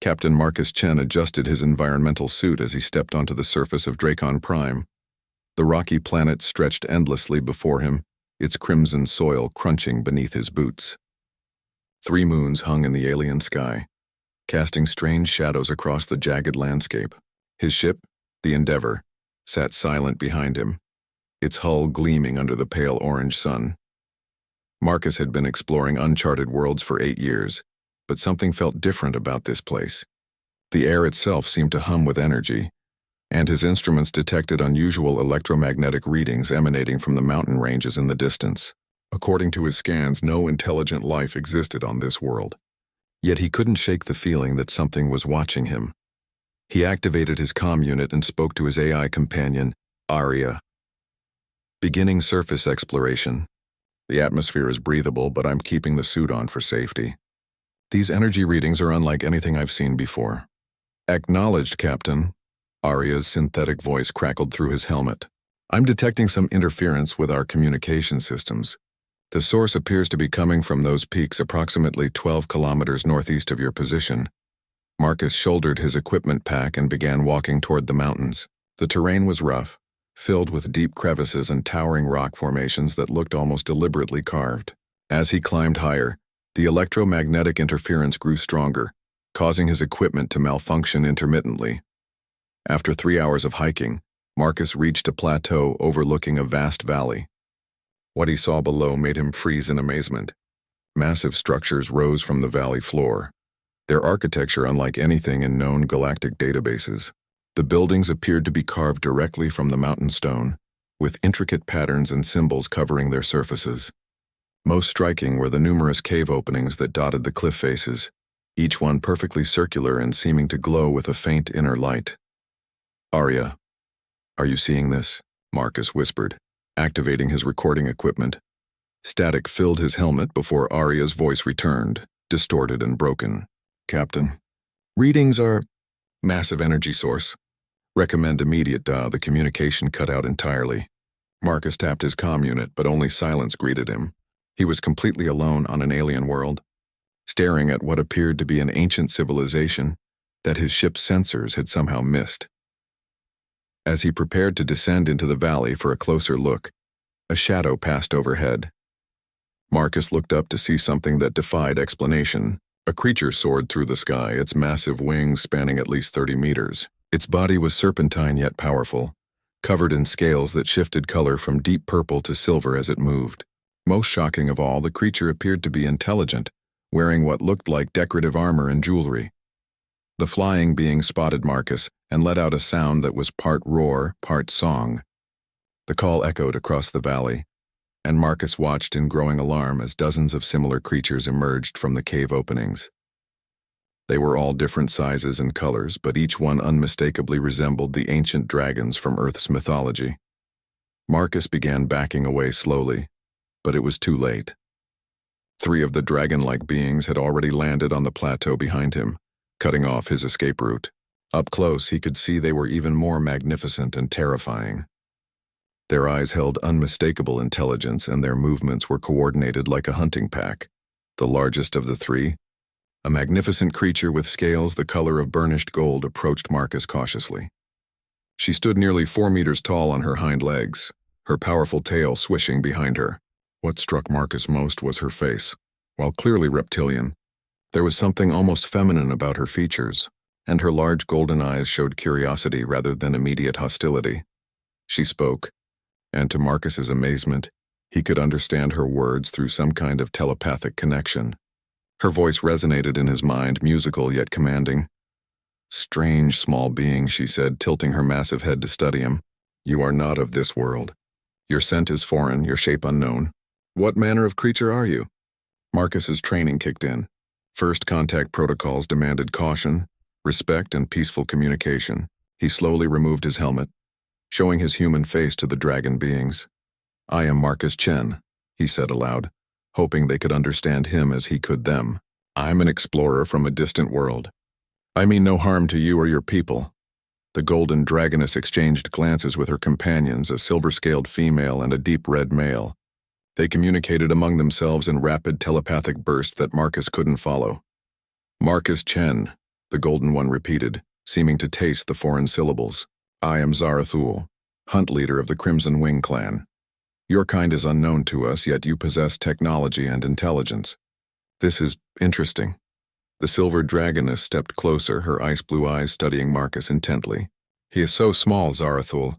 Captain Marcus Chen adjusted his environmental suit as he stepped onto the surface of Dracon Prime. The rocky planet stretched endlessly before him, its crimson soil crunching beneath his boots. 3 moons hung in the alien sky, casting strange shadows across the jagged landscape. His ship, the Endeavor, sat silent behind him, its hull gleaming under the pale orange sun. Marcus had been exploring uncharted worlds for 8 years, but something felt different about this place. The air itself seemed to hum with energy, and his instruments detected unusual electromagnetic readings emanating from the mountain ranges in the distance. According to his scans, no intelligent life existed on this world. Yet he couldn't shake the feeling that something was watching him. He activated his comm unit and spoke to his AI companion, Aria. Beginning surface exploration. The atmosphere is breathable, but I'm keeping the suit on for safety. These energy readings are unlike anything I've seen before. Acknowledged, Captain. Aria's synthetic voice crackled through his helmet. I'm detecting some interference with our communication systems. The source appears to be coming from those peaks approximately 12 kilometers northeast of your position. Marcus shouldered his equipment pack and began walking toward the mountains. The terrain was rough, filled with deep crevices and towering rock formations that looked almost deliberately carved. As he climbed higher, the electromagnetic interference grew stronger, causing his equipment to malfunction intermittently. After 3 hours of hiking, Marcus reached a plateau overlooking a vast valley. What he saw below made him freeze in amazement. Massive structures rose from the valley floor, their architecture unlike anything in known galactic databases. The buildings appeared to be carved directly from the mountain stone, with intricate patterns and symbols covering their surfaces. Most striking were the numerous cave openings that dotted the cliff faces, each one perfectly circular and seeming to glow with a faint inner light. Aria, are you seeing this? Marcus whispered, activating his recording equipment. Static filled his helmet before Aria's voice returned, distorted and broken. Captain, readings are massive energy source. Recommend immediate the communication cut out entirely. Marcus tapped his comm unit, but only silence greeted him. He was completely alone on an alien world, staring at what appeared to be an ancient civilization that his ship's sensors had somehow missed. As he prepared to descend into the valley for a closer look, a shadow passed overhead. Marcus looked up to see something that defied explanation. A creature soared through the sky, its massive wings spanning at least 30 meters. Its body was serpentine yet powerful, covered in scales that shifted color from deep purple to silver as it moved. Most shocking of all, the creature appeared to be intelligent, wearing what looked like decorative armor and jewelry. The flying being spotted Marcus and let out a sound that was part roar, part song. The call echoed across the valley, and Marcus watched in growing alarm as dozens of similar creatures emerged from the cave openings. They were all different sizes and colors, but each one unmistakably resembled the ancient dragons from Earth's mythology. Marcus began backing away slowly, but it was too late. 3 of the dragon-like beings had already landed on the plateau behind him, cutting off his escape route. Up close, he could see they were even more magnificent and terrifying. Their eyes held unmistakable intelligence, and their movements were coordinated like a hunting pack. The largest of the 3, a magnificent creature with scales the color of burnished gold, approached Marcus cautiously. She stood nearly 4 meters tall on her hind legs, her powerful tail swishing behind her. What struck Marcus most was her face. While clearly reptilian, there was something almost feminine about her features, and her large golden eyes showed curiosity rather than immediate hostility. She spoke, and to Marcus's amazement, he could understand her words through some kind of telepathic connection. Her voice resonated in his mind, musical yet commanding. "Strange small being," she said, tilting her massive head to study him. "You are not of this world. Your scent is foreign, your shape unknown. What manner of creature are you?" Marcus's training kicked in. First contact protocols demanded caution, respect, and peaceful communication. He slowly removed his helmet, showing his human face to the dragon beings. "I am Marcus Chen," he said aloud, hoping they could understand him as he could them. "I'm an explorer from a distant world. I mean no harm to you or your people." The golden dragoness exchanged glances with her companions, a silver-scaled female and a deep red male. They communicated among themselves in rapid telepathic bursts that Marcus couldn't follow. "Marcus Chen," the Golden One repeated, seeming to taste the foreign syllables. I am Zarathul, hunt leader of the Crimson Wing clan. Your kind is unknown to us, yet you possess technology and intelligence. This is interesting. The silver dragoness stepped closer, her ice-blue eyes studying Marcus intently. He is so small, Zarathul,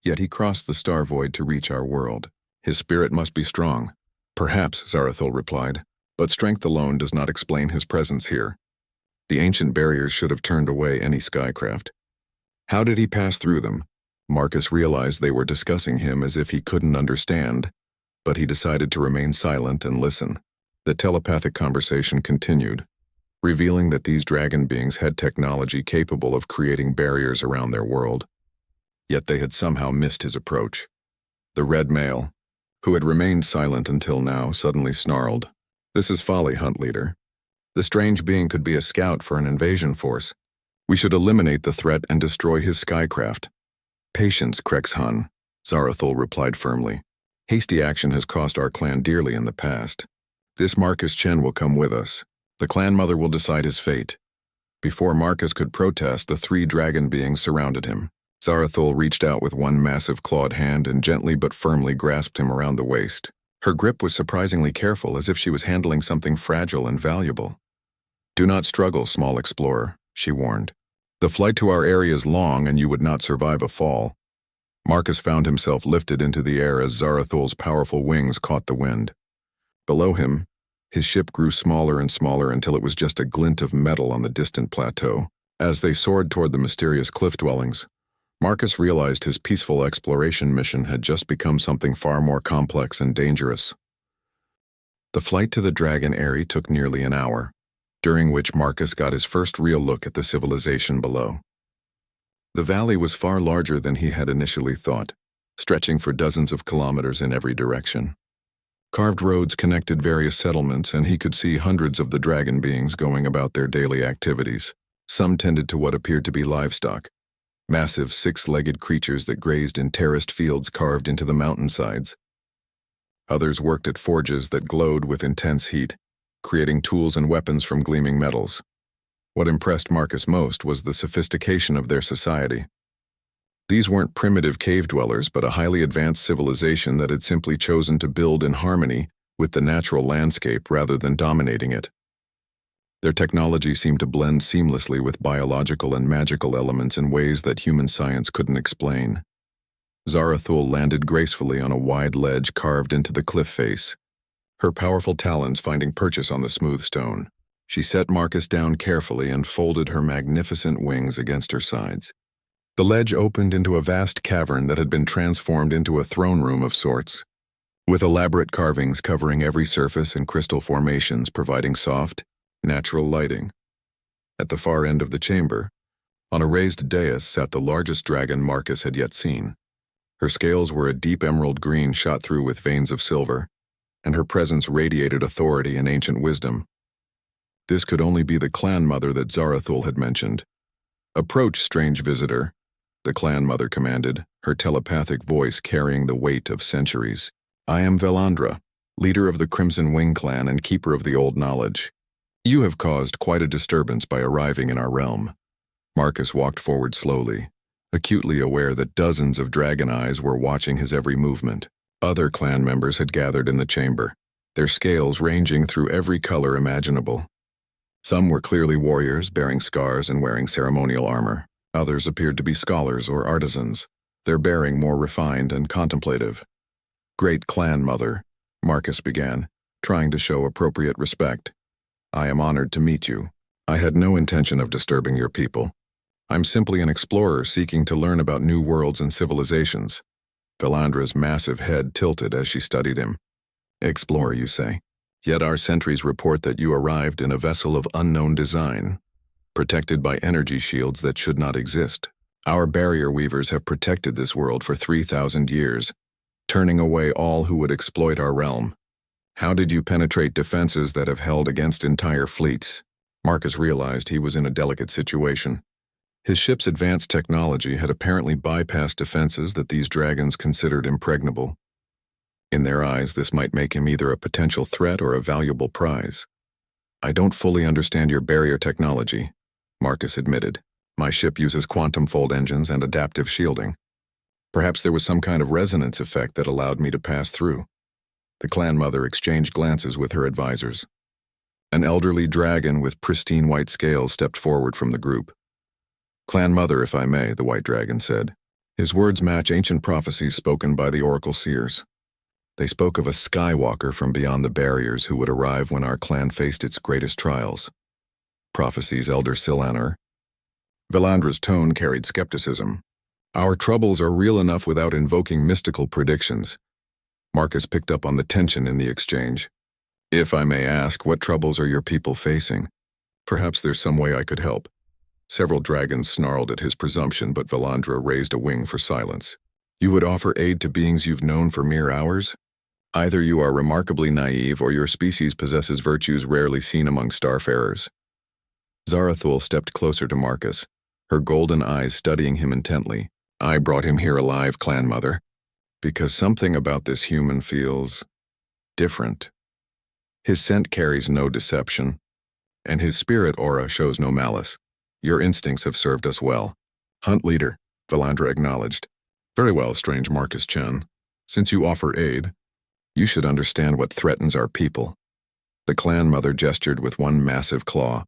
yet he crossed the star void to reach our world. His spirit must be strong. Perhaps, Zarathul replied, but strength alone does not explain his presence here. The ancient barriers should have turned away any skycraft. How did he pass through them? Marcus realized they were discussing him as if he couldn't understand, but he decided to remain silent and listen. The telepathic conversation continued, revealing that these dragon beings had technology capable of creating barriers around their world. Yet they had somehow missed his approach. The red male, who had remained silent until now, suddenly snarled. This is folly, hunt leader. The strange being could be a scout for an invasion force. We should eliminate the threat and destroy his skycraft. Patience, Krexhan, Zarathul replied firmly. Hasty action has cost our clan dearly in the past. This Marcus Chen will come with us. The clan mother will decide his fate. Before Marcus could protest, the 3 dragon beings surrounded him. Zarathul reached out with one massive clawed hand and gently but firmly grasped him around the waist. Her grip was surprisingly careful, as if she was handling something fragile and valuable. Do not struggle, small explorer, she warned. The flight to our area is long and you would not survive a fall. Marcus found himself lifted into the air as Zarathul's powerful wings caught the wind. Below him, his ship grew smaller and smaller until it was just a glint of metal on the distant plateau. As they soared toward the mysterious cliff dwellings, Marcus realized his peaceful exploration mission had just become something far more complex and dangerous. The flight to the Dragon Eyrie took nearly an hour, during which Marcus got his first real look at the civilization below. The valley was far larger than he had initially thought, stretching for dozens of kilometers in every direction. Carved roads connected various settlements, and he could see hundreds of the dragon beings going about their daily activities. Some tended to what appeared to be livestock, massive 6-legged creatures that grazed in terraced fields carved into the mountainsides. Others worked at forges that glowed with intense heat, creating tools and weapons from gleaming metals. What impressed Marcus most was the sophistication of their society. These weren't primitive cave dwellers, but a highly advanced civilization that had simply chosen to build in harmony with the natural landscape rather than dominating it. Their technology seemed to blend seamlessly with biological and magical elements in ways that human science couldn't explain. Zarathul landed gracefully on a wide ledge carved into the cliff face, her powerful talons finding purchase on the smooth stone. She set Marcus down carefully and folded her magnificent wings against her sides. The ledge opened into a vast cavern that had been transformed into a throne room of sorts, with elaborate carvings covering every surface and crystal formations providing soft, natural lighting. At the far end of the chamber, on a raised dais sat the largest dragon Marcus had yet seen. Her scales were a deep emerald green shot through with veins of silver, and her presence radiated authority and ancient wisdom. This could only be the clan mother that Zarathul had mentioned. Approach, strange visitor, the clan mother commanded, her telepathic voice carrying the weight of centuries. I am Velandra, leader of the Crimson Wing clan and keeper of the old knowledge. You have caused quite a disturbance by arriving in our realm. Marcus walked forward slowly, acutely aware that dozens of dragon eyes were watching his every movement. Other clan members had gathered in the chamber, their scales ranging through every color imaginable. Some were clearly warriors, bearing scars and wearing ceremonial armor. Others appeared to be scholars or artisans, their bearing more refined and contemplative. Great clan mother, Marcus began, trying to show appropriate respect. I am honored to meet you. I had no intention of disturbing your people. I'm simply an explorer seeking to learn about new worlds and civilizations. Velandra's massive head tilted as she studied him. Explorer, you say? Yet our sentries report that you arrived in a vessel of unknown design, protected by energy shields that should not exist. Our barrier weavers have protected this world for 3,000 years, turning away all who would exploit our realm. How did you penetrate defenses that have held against entire fleets? Marcus realized he was in a delicate situation. His ship's advanced technology had apparently bypassed defenses that these dragons considered impregnable. In their eyes, this might make him either a potential threat or a valuable prize. I don't fully understand your barrier technology, Marcus admitted. My ship uses quantum fold engines and adaptive shielding. Perhaps there was some kind of resonance effect that allowed me to pass through. The clan mother exchanged glances with her advisors. An elderly dragon with pristine white scales stepped forward from the group. Clan mother, if I may, the white dragon said. His words match ancient prophecies spoken by the oracle seers. They spoke of a skywalker from beyond the barriers who would arrive when our clan faced its greatest trials. Prophecies, Elder Silanor. Velandra's tone carried skepticism. Our troubles are real enough without invoking mystical predictions. Marcus picked up on the tension in the exchange. If I may ask, what troubles are your people facing? Perhaps there's some way I could help. Several dragons snarled at his presumption, but Velandra raised a wing for silence. You would offer aid to beings you've known for mere hours? Either you are remarkably naive or your species possesses virtues rarely seen among starfarers. Zarathul stepped closer to Marcus, her golden eyes studying him intently. I brought him here alive, clan mother, because something about this human feels different. His scent carries no deception, and his spirit aura shows no malice. Your instincts have served us well. Hunt leader, Velandra acknowledged. Very well, strange Marcus Chen. Since you offer aid, you should understand what threatens our people. The clan mother gestured with one massive claw,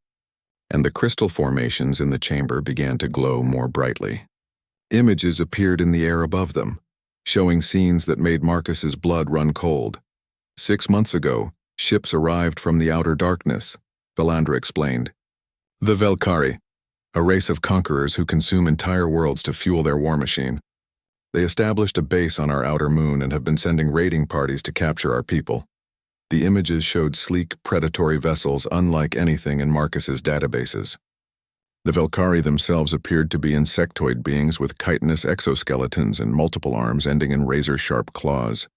and the crystal formations in the chamber began to glow more brightly. Images appeared in the air above them, showing scenes that made Marcus's blood run cold. 6 months ago, ships arrived from the outer darkness, Velandra explained. The Velkari, a race of conquerors who consume entire worlds to fuel their war machine. They established a base on our outer moon and have been sending raiding parties to capture our people. The images showed sleek, predatory vessels unlike anything in Marcus's databases. The Velkari themselves appeared to be insectoid beings with chitinous exoskeletons and multiple arms ending in razor-sharp claws.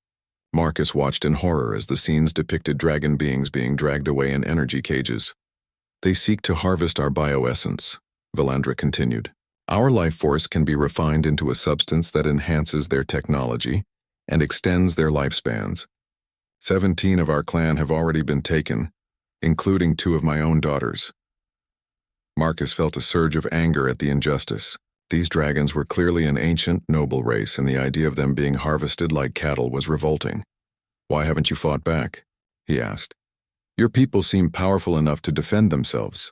Marcus watched in horror as the scenes depicted dragon beings being dragged away in energy cages. They seek to harvest our bioessence, Velandra continued. Our life force can be refined into a substance that enhances their technology and extends their lifespans. 17 of our clan have already been taken, including 2 of my own daughters. Marcus felt a surge of anger at the injustice. These dragons were clearly an ancient, noble race, and the idea of them being harvested like cattle was revolting. Why haven't you fought back? He asked. Your people seem powerful enough to defend themselves.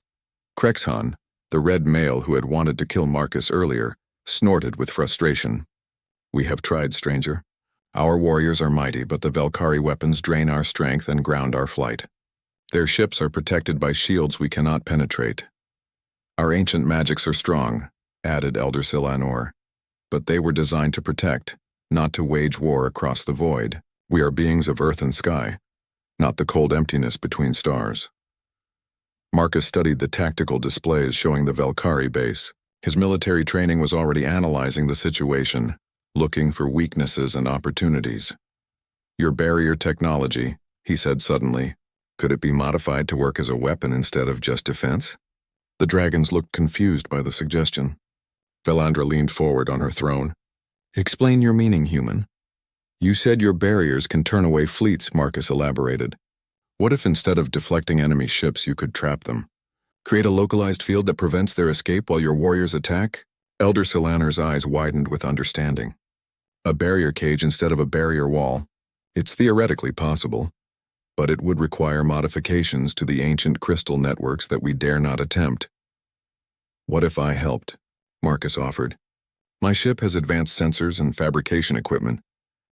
Krexhan, the red male who had wanted to kill Marcus earlier, snorted with frustration. We have tried, stranger. Our warriors are mighty, but the Velkari weapons drain our strength and ground our flight. Their ships are protected by shields we cannot penetrate. Our ancient magics are strong, added Elder Silanor, but they were designed to protect, not to wage war across the void. We are beings of earth and sky, not the cold emptiness between stars. Marcus studied the tactical displays showing the Velkari base. His military training was already analyzing the situation, looking for weaknesses and opportunities. Your barrier technology, he said suddenly, could it be modified to work as a weapon instead of just defense? The dragons looked confused by the suggestion. Velandra leaned forward on her throne. Explain your meaning, human. You said your barriers can turn away fleets, Marcus elaborated. What if instead of deflecting enemy ships you could trap them? Create a localized field that prevents their escape while your warriors attack? Elder Silanor's eyes widened with understanding. A barrier cage instead of a barrier wall. It's theoretically possible, but it would require modifications to the ancient crystal networks that we dare not attempt. What if I helped? Marcus offered. My ship has advanced sensors and fabrication equipment.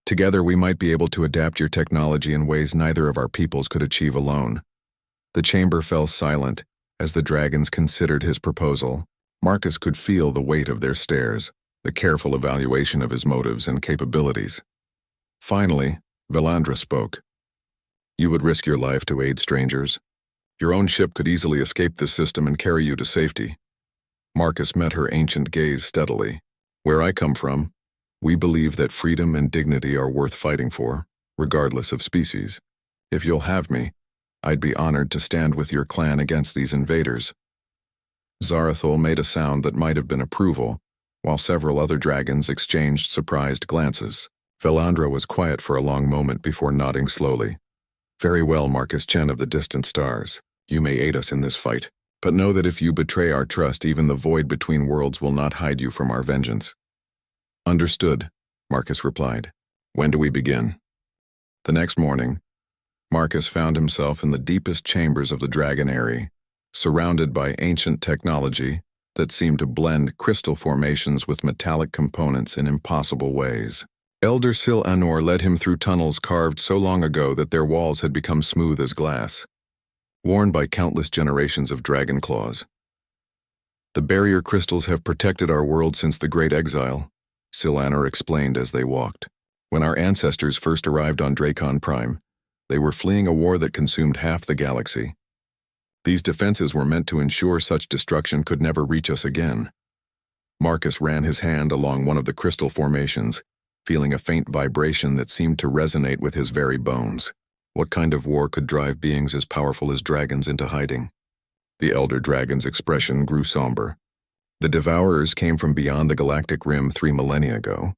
Together we might be able to adapt your technology in ways neither of our peoples could achieve alone. The chamber fell silent as the dragons considered his proposal. Marcus could feel the weight of their stares, the careful evaluation of his motives and capabilities. Finally, Velandra spoke. You would risk your life to aid strangers. Your own ship could easily escape this system and carry you to safety. Marcus met her ancient gaze steadily. Where I come from, we believe that freedom and dignity are worth fighting for, regardless of species. If you'll have me, I'd be honored to stand with your clan against these invaders. Zarathul made a sound that might have been approval, while several other dragons exchanged surprised glances. Velandra was quiet for a long moment before nodding slowly. Very well, Marcus Chen of the Distant Stars. You may aid us in this fight. But know that if you betray our trust, even the void between worlds will not hide you from our vengeance." "Understood," Marcus replied. "When do we begin?" The next morning, Marcus found himself in the deepest chambers of the Dragonary, surrounded by ancient technology that seemed to blend crystal formations with metallic components in impossible ways. Elder Sil-Anor led him through tunnels carved so long ago that their walls had become smooth as glass, worn by countless generations of dragon claws. "The barrier crystals have protected our world since the Great Exile," Sil-Anor explained as they walked. "When our ancestors first arrived on Dracon Prime, they were fleeing a war that consumed half the galaxy. These defenses were meant to ensure such destruction could never reach us again." Marcus ran his hand along one of the crystal formations, feeling a faint vibration that seemed to resonate with his very bones. What kind of war could drive beings as powerful as dragons into hiding? The elder dragon's expression grew somber. "The Devourers came from beyond the galactic rim 3 millennia ago.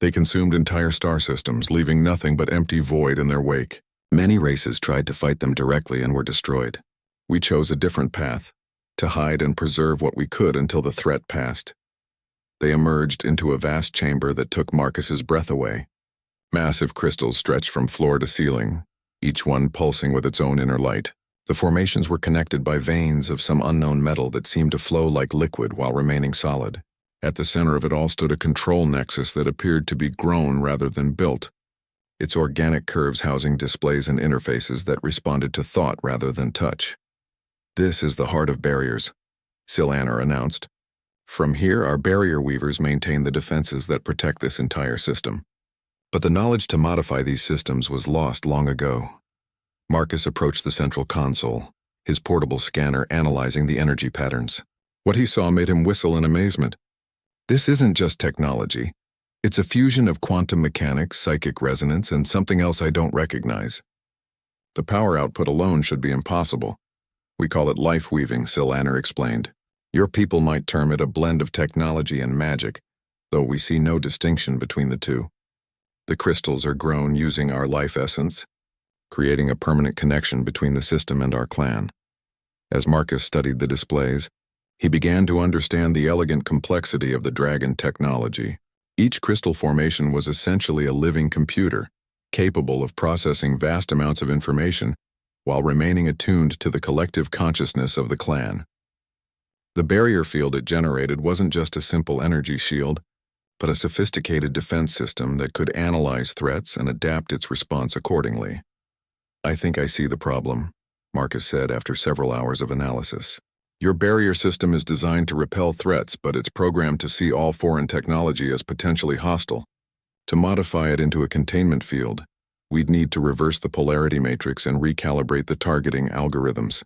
They consumed entire star systems, leaving nothing but empty void in their wake. Many races tried to fight them directly and were destroyed. We chose a different path, to hide and preserve what we could until the threat passed." They emerged into a vast chamber that took Marcus's breath away. Massive crystals stretched from floor to ceiling, each one pulsing with its own inner light. The formations were connected by veins of some unknown metal that seemed to flow like liquid while remaining solid. At the center of it all stood a control nexus that appeared to be grown rather than built, its organic curves housing displays and interfaces that responded to thought rather than touch. "This is the heart of barriers," Sil-Anor announced. "From here, our barrier weavers maintain the defenses that protect this entire system." But the knowledge to modify these systems was lost long ago. Marcus approached the central console, his portable scanner analyzing the energy patterns. What he saw made him whistle in amazement. This isn't just technology. It's a fusion of quantum mechanics, psychic resonance, and something else I don't recognize. The power output alone should be impossible. We call it life weaving, Sil-Anor explained. Your people might term it a blend of technology and magic, though we see no distinction between the two. The crystals are grown using our life essence, creating a permanent connection between the system and our clan. As Marcus studied the displays, he began to understand the elegant complexity of the dragon technology. Each crystal formation was essentially a living computer, capable of processing vast amounts of information while remaining attuned to the collective consciousness of the clan. The barrier field it generated wasn't just a simple energy shield, but a sophisticated defense system that could analyze threats and adapt its response accordingly. "I think I see the problem," Marcus said after several hours of analysis. "Your barrier system is designed to repel threats, but it's programmed to see all foreign technology as potentially hostile. To modify it into a containment field, we'd need to reverse the polarity matrix and recalibrate the targeting algorithms."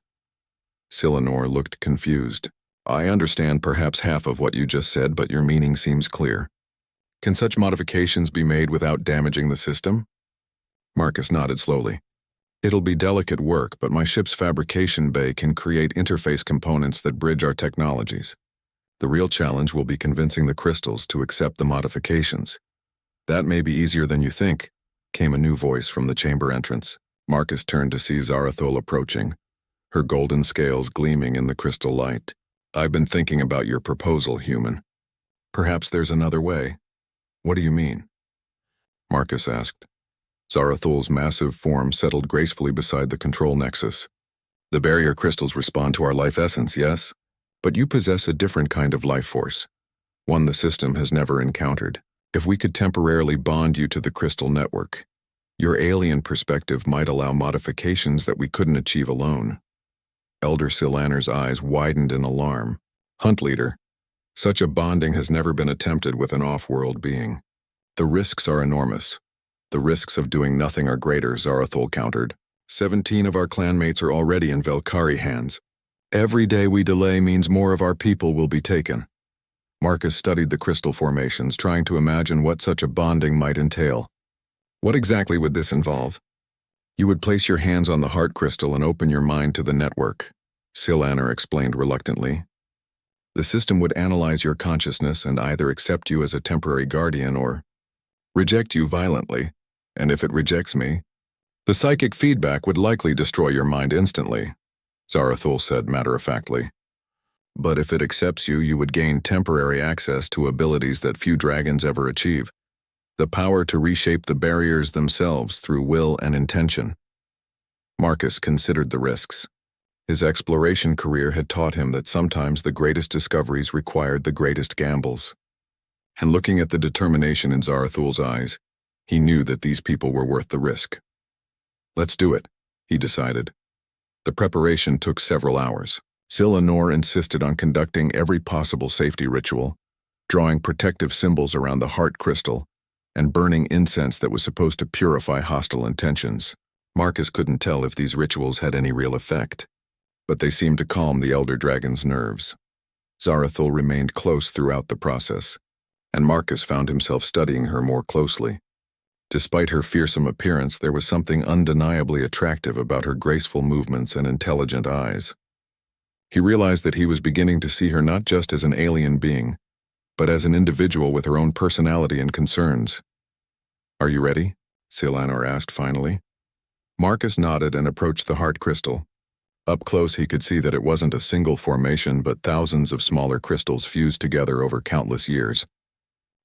Sil-Anor looked confused. "I understand perhaps half of what you just said, but your meaning seems clear. Can such modifications be made without damaging the system?" Marcus nodded slowly. "It'll be delicate work, but my ship's fabrication bay can create interface components that bridge our technologies. The real challenge will be convincing the crystals to accept the modifications." "That may be easier than you think," came a new voice from the chamber entrance. Marcus turned to see Zarathul approaching, her golden scales gleaming in the crystal light. "I've been thinking about your proposal, human. Perhaps there's another way." "What do you mean?" Marcus asked. Zarathul's massive form settled gracefully beside the control nexus. "The barrier crystals respond to our life essence, yes? But you possess a different kind of life force, one the system has never encountered. If we could temporarily bond you to the crystal network, your alien perspective might allow modifications that we couldn't achieve alone." Elder Sil-Anor's eyes widened in alarm. "Hunt leader, such a bonding has never been attempted with an off-world being. The risks are enormous. The risks of doing nothing are greater," Zarathul countered. 17 of our clanmates are already in Velkari hands. Every day we delay means more of our people will be taken." Marcus studied the crystal formations, trying to imagine what such a bonding might entail. "What exactly would this involve?" "You would place your hands on the heart crystal and open your mind to the network," Sil-Anor explained reluctantly. "The system would analyze your consciousness and either accept you as a temporary guardian or reject you violently, and if it rejects me, the psychic feedback would likely destroy your mind instantly," Zarathul said matter-of-factly. But if it accepts you, you would gain temporary access to abilities that few dragons ever achieve. The power to reshape the barriers themselves through will and intention. Marcus considered the risks. His exploration career had taught him that sometimes the greatest discoveries required the greatest gambles. And looking at the determination in Zarathul's eyes, he knew that these people were worth the risk. Let's do it, he decided. The preparation took several hours. Silanor insisted on conducting every possible safety ritual, drawing protective symbols around the heart crystal, and burning incense that was supposed to purify hostile intentions. Marcus couldn't tell if these rituals had any real effect, but they seemed to calm the elder dragon's nerves. Zarathul remained close throughout the process, and Marcus found himself studying her more closely. Despite her fearsome appearance, there was something undeniably attractive about her graceful movements and intelligent eyes. He realized that he was beginning to see her not just as an alien being, but as an individual with her own personality and concerns. "Are you ready?" Silanor asked finally. Marcus nodded and approached the heart crystal. Up close he could see that it wasn't a single formation but thousands of smaller crystals fused together over countless years.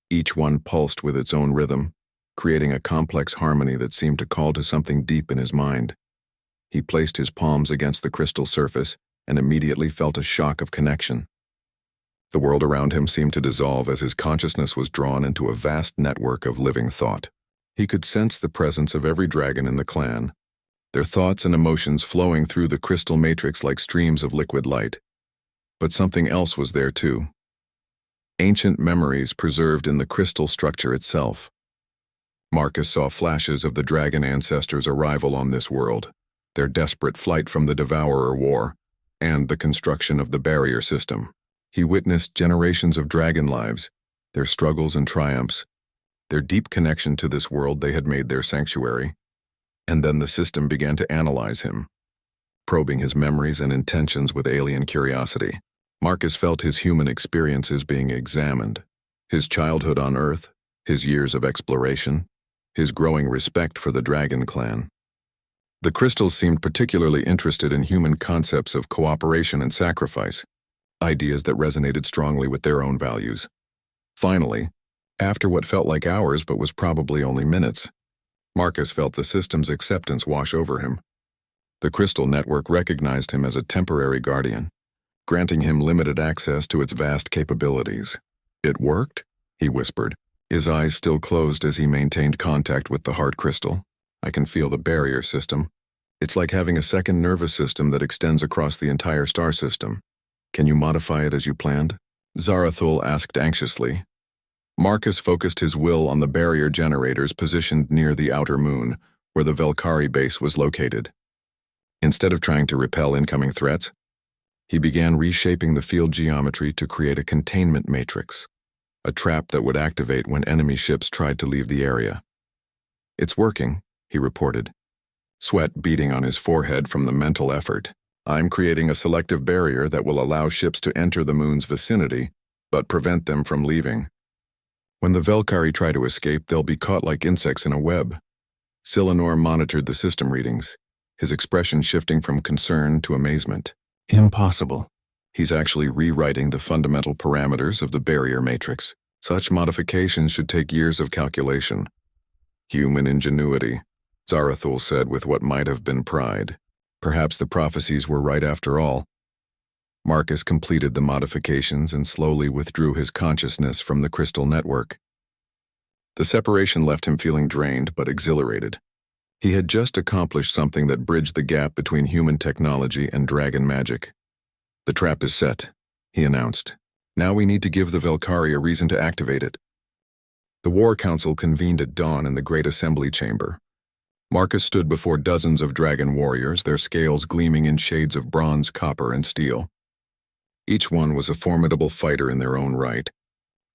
Each one pulsed with its own rhythm, creating a complex harmony that seemed to call to something deep in his mind. He placed his palms against the crystal surface and immediately felt a shock of connection. The world around him seemed to dissolve as his consciousness was drawn into a vast network of living thought. He could sense the presence of every dragon in the clan, their thoughts and emotions flowing through the crystal matrix like streams of liquid light. But something else was there too. Ancient memories preserved in the crystal structure itself. Marcus saw flashes of the dragon ancestors' arrival on this world, their desperate flight from the Devourer War, and the construction of the barrier system. He witnessed generations of dragon lives, their struggles and triumphs, their deep connection to this world they had made their sanctuary. And then the system began to analyze him, probing his memories and intentions with alien curiosity. Marcus felt his human experiences being examined, his childhood on Earth, his years of exploration, his growing respect for the dragon clan. The crystals seemed particularly interested in human concepts of cooperation and sacrifice, ideas that resonated strongly with their own values. Finally, after what felt like hours but was probably only minutes, Marcus felt the system's acceptance wash over him. The crystal network recognized him as a temporary guardian, granting him limited access to its vast capabilities. "It worked?" he whispered, his eyes still closed as he maintained contact with the heart crystal. "I can feel the barrier system. It's like having a second nervous system that extends across the entire star system. Can you modify it as you planned?" Zarathul asked anxiously. Marcus focused his will on the barrier generators positioned near the outer moon, where the Velkari base was located. Instead of trying to repel incoming threats, he began reshaping the field geometry to create a containment matrix, a trap that would activate when enemy ships tried to leave the area. "It's working," he reported, sweat beading on his forehead from the mental effort. "I'm creating a selective barrier that will allow ships to enter the moon's vicinity, but prevent them from leaving. When the Velkari try to escape, they'll be caught like insects in a web." Silanor monitored the system readings, his expression shifting from concern to amazement. "Impossible. He's actually rewriting the fundamental parameters of the barrier matrix. Such modifications should take years of calculation." "Human ingenuity," Zarathul said with what might have been pride. Perhaps the prophecies were right after all. Marcus completed the modifications and slowly withdrew his consciousness from the crystal network. The separation left him feeling drained but exhilarated. He had just accomplished something that bridged the gap between human technology and dragon magic. "The trap is set," he announced. "Now we need to give the Velkari a reason to activate it." The War Council convened at dawn in the Great Assembly Chamber. Marcus stood before dozens of dragon warriors, their scales gleaming in shades of bronze, copper, and steel. Each one was a formidable fighter in their own right,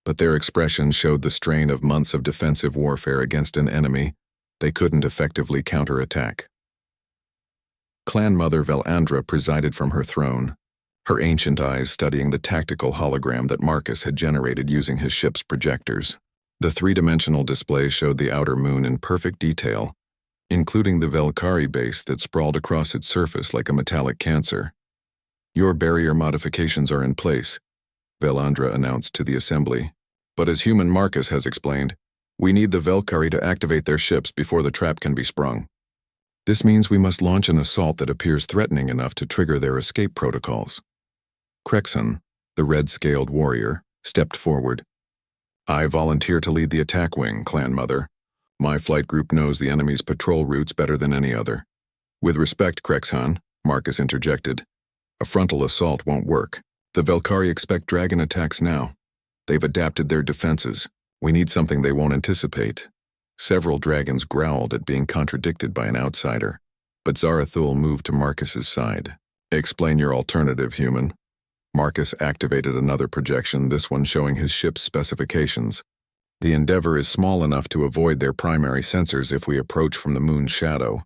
but their expressions showed the strain of months of defensive warfare against an enemy they couldn't effectively counterattack. Clan Mother Velandra presided from her throne, her ancient eyes studying the tactical hologram that Marcus had generated using his ship's projectors. The three-dimensional display showed the outer moon in perfect detail, including the Velkari base that sprawled across its surface like a metallic cancer. Your barrier modifications are in place, Velandra announced to the assembly. But as human Marcus has explained, we need the Velkari to activate their ships before the trap can be sprung. This means we must launch an assault that appears threatening enough to trigger their escape protocols. Krexon, the red-scaled warrior, stepped forward. I volunteer to lead the attack wing, Clan Mother. My flight group knows the enemy's patrol routes better than any other. With respect, Krexon, Marcus interjected. A frontal assault won't work. The Velkari expect dragon attacks now. They've adapted their defenses. We need something they won't anticipate. Several dragons growled at being contradicted by an outsider, but Zarathul moved to Marcus's side. Explain your alternative, human. Marcus activated another projection, this one showing his ship's specifications. The Endeavor is small enough to avoid their primary sensors if we approach from the moon's shadow.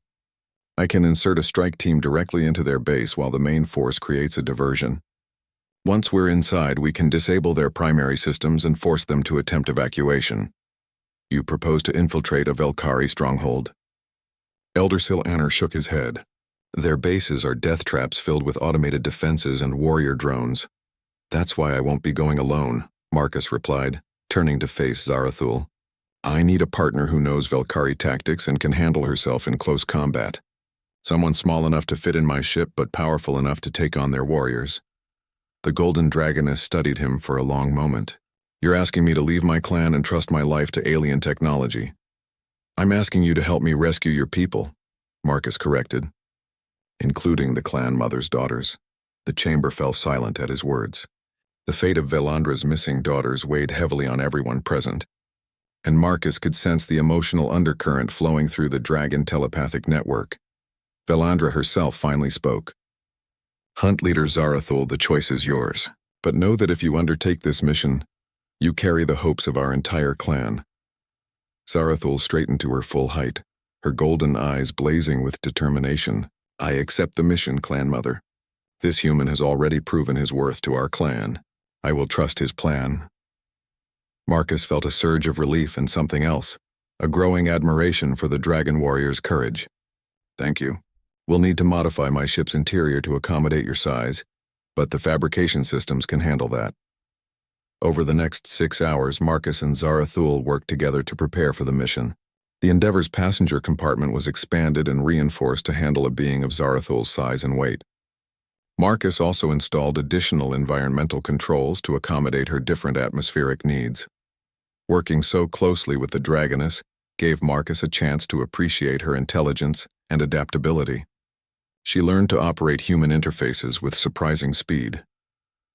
I can insert a strike team directly into their base while the main force creates a diversion. Once we're inside, we can disable their primary systems and force them to attempt evacuation. You propose to infiltrate a Velkari stronghold? Elder Sil'Anner shook his head. Their bases are death traps filled with automated defenses and warrior drones. That's why I won't be going alone, Marcus replied, turning to face Zarathul. I need a partner who knows Velkari tactics and can handle herself in close combat. Someone small enough to fit in my ship but powerful enough to take on their warriors. The Golden Dragoness studied him for a long moment. You're asking me to leave my clan and trust my life to alien technology. I'm asking you to help me rescue your people, Marcus corrected. Including the clan mother's daughters. The chamber fell silent at his words. The fate of Velandra's missing daughters weighed heavily on everyone present, and Marcus could sense the emotional undercurrent flowing through the dragon telepathic network. Velandra herself finally spoke. Hunt leader Zarathul, the choice is yours, but know that if you undertake this mission, you carry the hopes of our entire clan. Zarathul straightened to her full height, her golden eyes blazing with determination. I accept the mission, Clan Mother. This human has already proven his worth to our clan. I will trust his plan. Marcus felt a surge of relief and something else, a growing admiration for the dragon warrior's courage. Thank you. We'll need to modify my ship's interior to accommodate your size, but the fabrication systems can handle that. Over the next 6 hours, Marcus and Zarathul worked together to prepare for the mission. The Endeavor's passenger compartment was expanded and reinforced to handle a being of Zarathul's size and weight. Marcus also installed additional environmental controls to accommodate her different atmospheric needs. Working so closely with the Dragoness gave Marcus a chance to appreciate her intelligence and adaptability. She learned to operate human interfaces with surprising speed,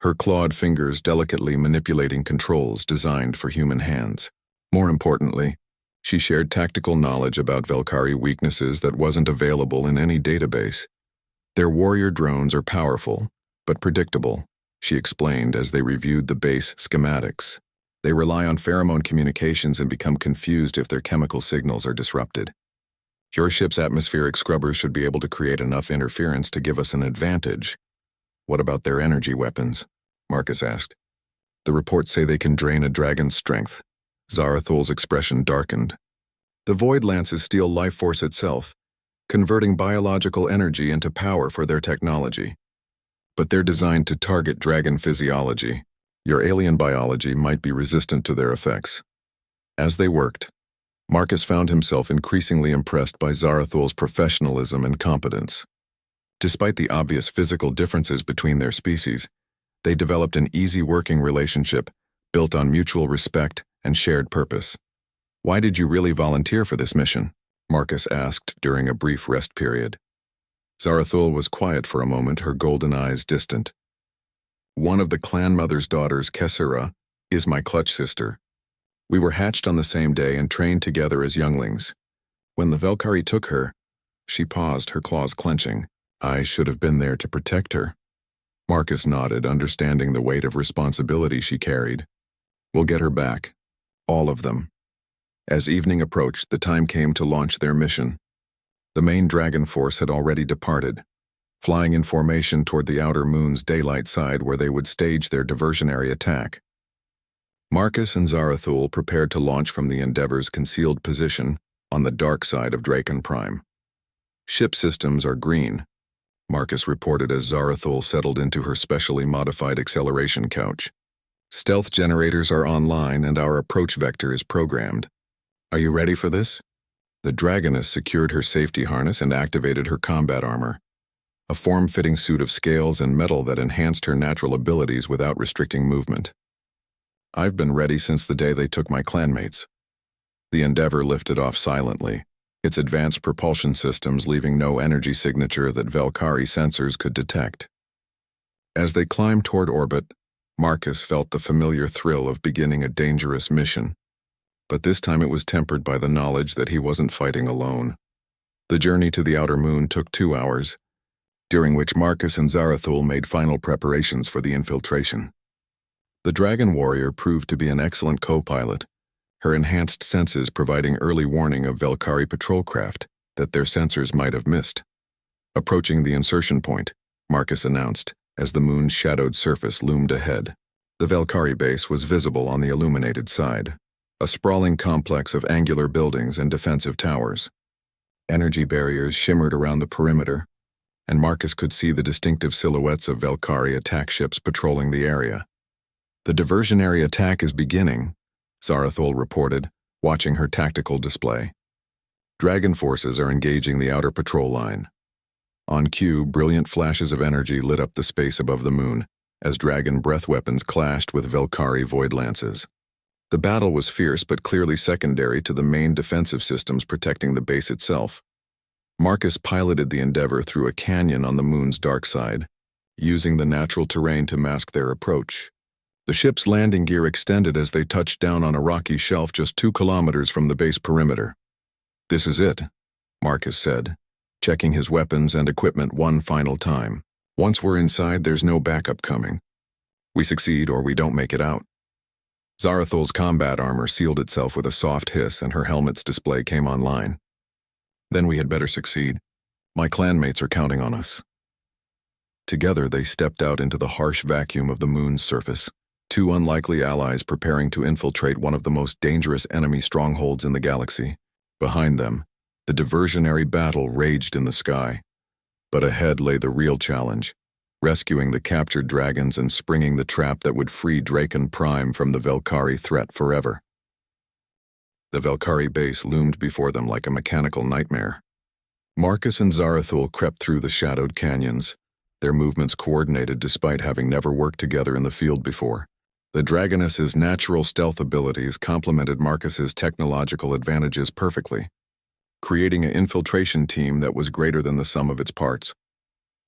her clawed fingers delicately manipulating controls designed for human hands. More importantly, she shared tactical knowledge about Velkari weaknesses that wasn't available in any database. Their warrior drones are powerful, but predictable, she explained as they reviewed the base schematics. They rely on pheromone communications and become confused if their chemical signals are disrupted. Your ship's atmospheric scrubbers should be able to create enough interference to give us an advantage. What about their energy weapons? Marcus asked. The reports say they can drain a dragon's strength. Zarathul's expression darkened. The Void Lances steal life force itself, converting biological energy into power for their technology. But they're designed to target dragon physiology. Your alien biology might be resistant to their effects. As they worked, Marcus found himself increasingly impressed by Zarathul's professionalism and competence. Despite the obvious physical differences between their species, they developed an easy working relationship built on mutual respect and shared purpose. Why did you really volunteer for this mission? Marcus asked during a brief rest period. Zarathul was quiet for a moment, her golden eyes distant. One of the clan mother's daughters, Kessera, is my clutch sister. We were hatched on the same day and trained together as younglings. When the Velkari took her, she paused, her claws clenching. I should have been there to protect her. Marcus nodded, understanding the weight of responsibility she carried. We'll get her back. All of them. As evening approached, the time came to launch their mission. The main dragon force had already departed, flying in formation toward the outer moon's daylight side where they would stage their diversionary attack. Marcus and Zarathul prepared to launch from the Endeavor's concealed position on the dark side of Draken Prime. Ship systems are green. Marcus reported as Zarathul settled into her specially modified acceleration couch. "Stealth generators are online and our approach vector is programmed. Are you ready for this?" The Dragoness secured her safety harness and activated her combat armor, a form-fitting suit of scales and metal that enhanced her natural abilities without restricting movement. "I've been ready since the day they took my clanmates." The Endeavor lifted off silently, its advanced propulsion systems leaving no energy signature that Velkari sensors could detect. As they climbed toward orbit, Marcus felt the familiar thrill of beginning a dangerous mission. But this time it was tempered by the knowledge that he wasn't fighting alone. The journey to the outer moon took 2 hours, during which Marcus and Zarathul made final preparations for the infiltration. The Dragon Warrior proved to be an excellent co-pilot, her enhanced senses providing early warning of Velkari patrol craft that their sensors might have missed. Approaching the insertion point, Marcus announced, as the moon's shadowed surface loomed ahead. The Velkari base was visible on the illuminated side, a sprawling complex of angular buildings and defensive towers. Energy barriers shimmered around the perimeter, and Marcus could see the distinctive silhouettes of Velkari attack ships patrolling the area. "The diversionary attack is beginning," Zarathul reported, watching her tactical display. "Dragon forces are engaging the outer patrol line." On cue, brilliant flashes of energy lit up the space above the moon, as dragon breath weapons clashed with Velkari void lances. The battle was fierce but clearly secondary to the main defensive systems protecting the base itself. Marcus piloted the Endeavor through a canyon on the moon's dark side, using the natural terrain to mask their approach. The ship's landing gear extended as they touched down on a rocky shelf just 2 kilometers from the base perimeter. "This is it," Marcus said, checking his weapons and equipment one final time. "Once we're inside, there's no backup coming. We succeed or we don't make it out." Zarathul's combat armor sealed itself with a soft hiss and her helmet's display came online. "Then we had better succeed. My clanmates are counting on us." Together they stepped out into the harsh vacuum of the moon's surface, 2 unlikely allies preparing to infiltrate one of the most dangerous enemy strongholds in the galaxy. Behind them, the diversionary battle raged in the sky. But ahead lay the real challenge, rescuing the captured dragons and springing the trap that would free Draken Prime from the Velkari threat forever. The Velkari base loomed before them like a mechanical nightmare. Marcus and Zarathul crept through the shadowed canyons, their movements coordinated despite having never worked together in the field before. The Dragonesses' natural stealth abilities complemented Marcus's technological advantages perfectly, creating an infiltration team that was greater than the sum of its parts.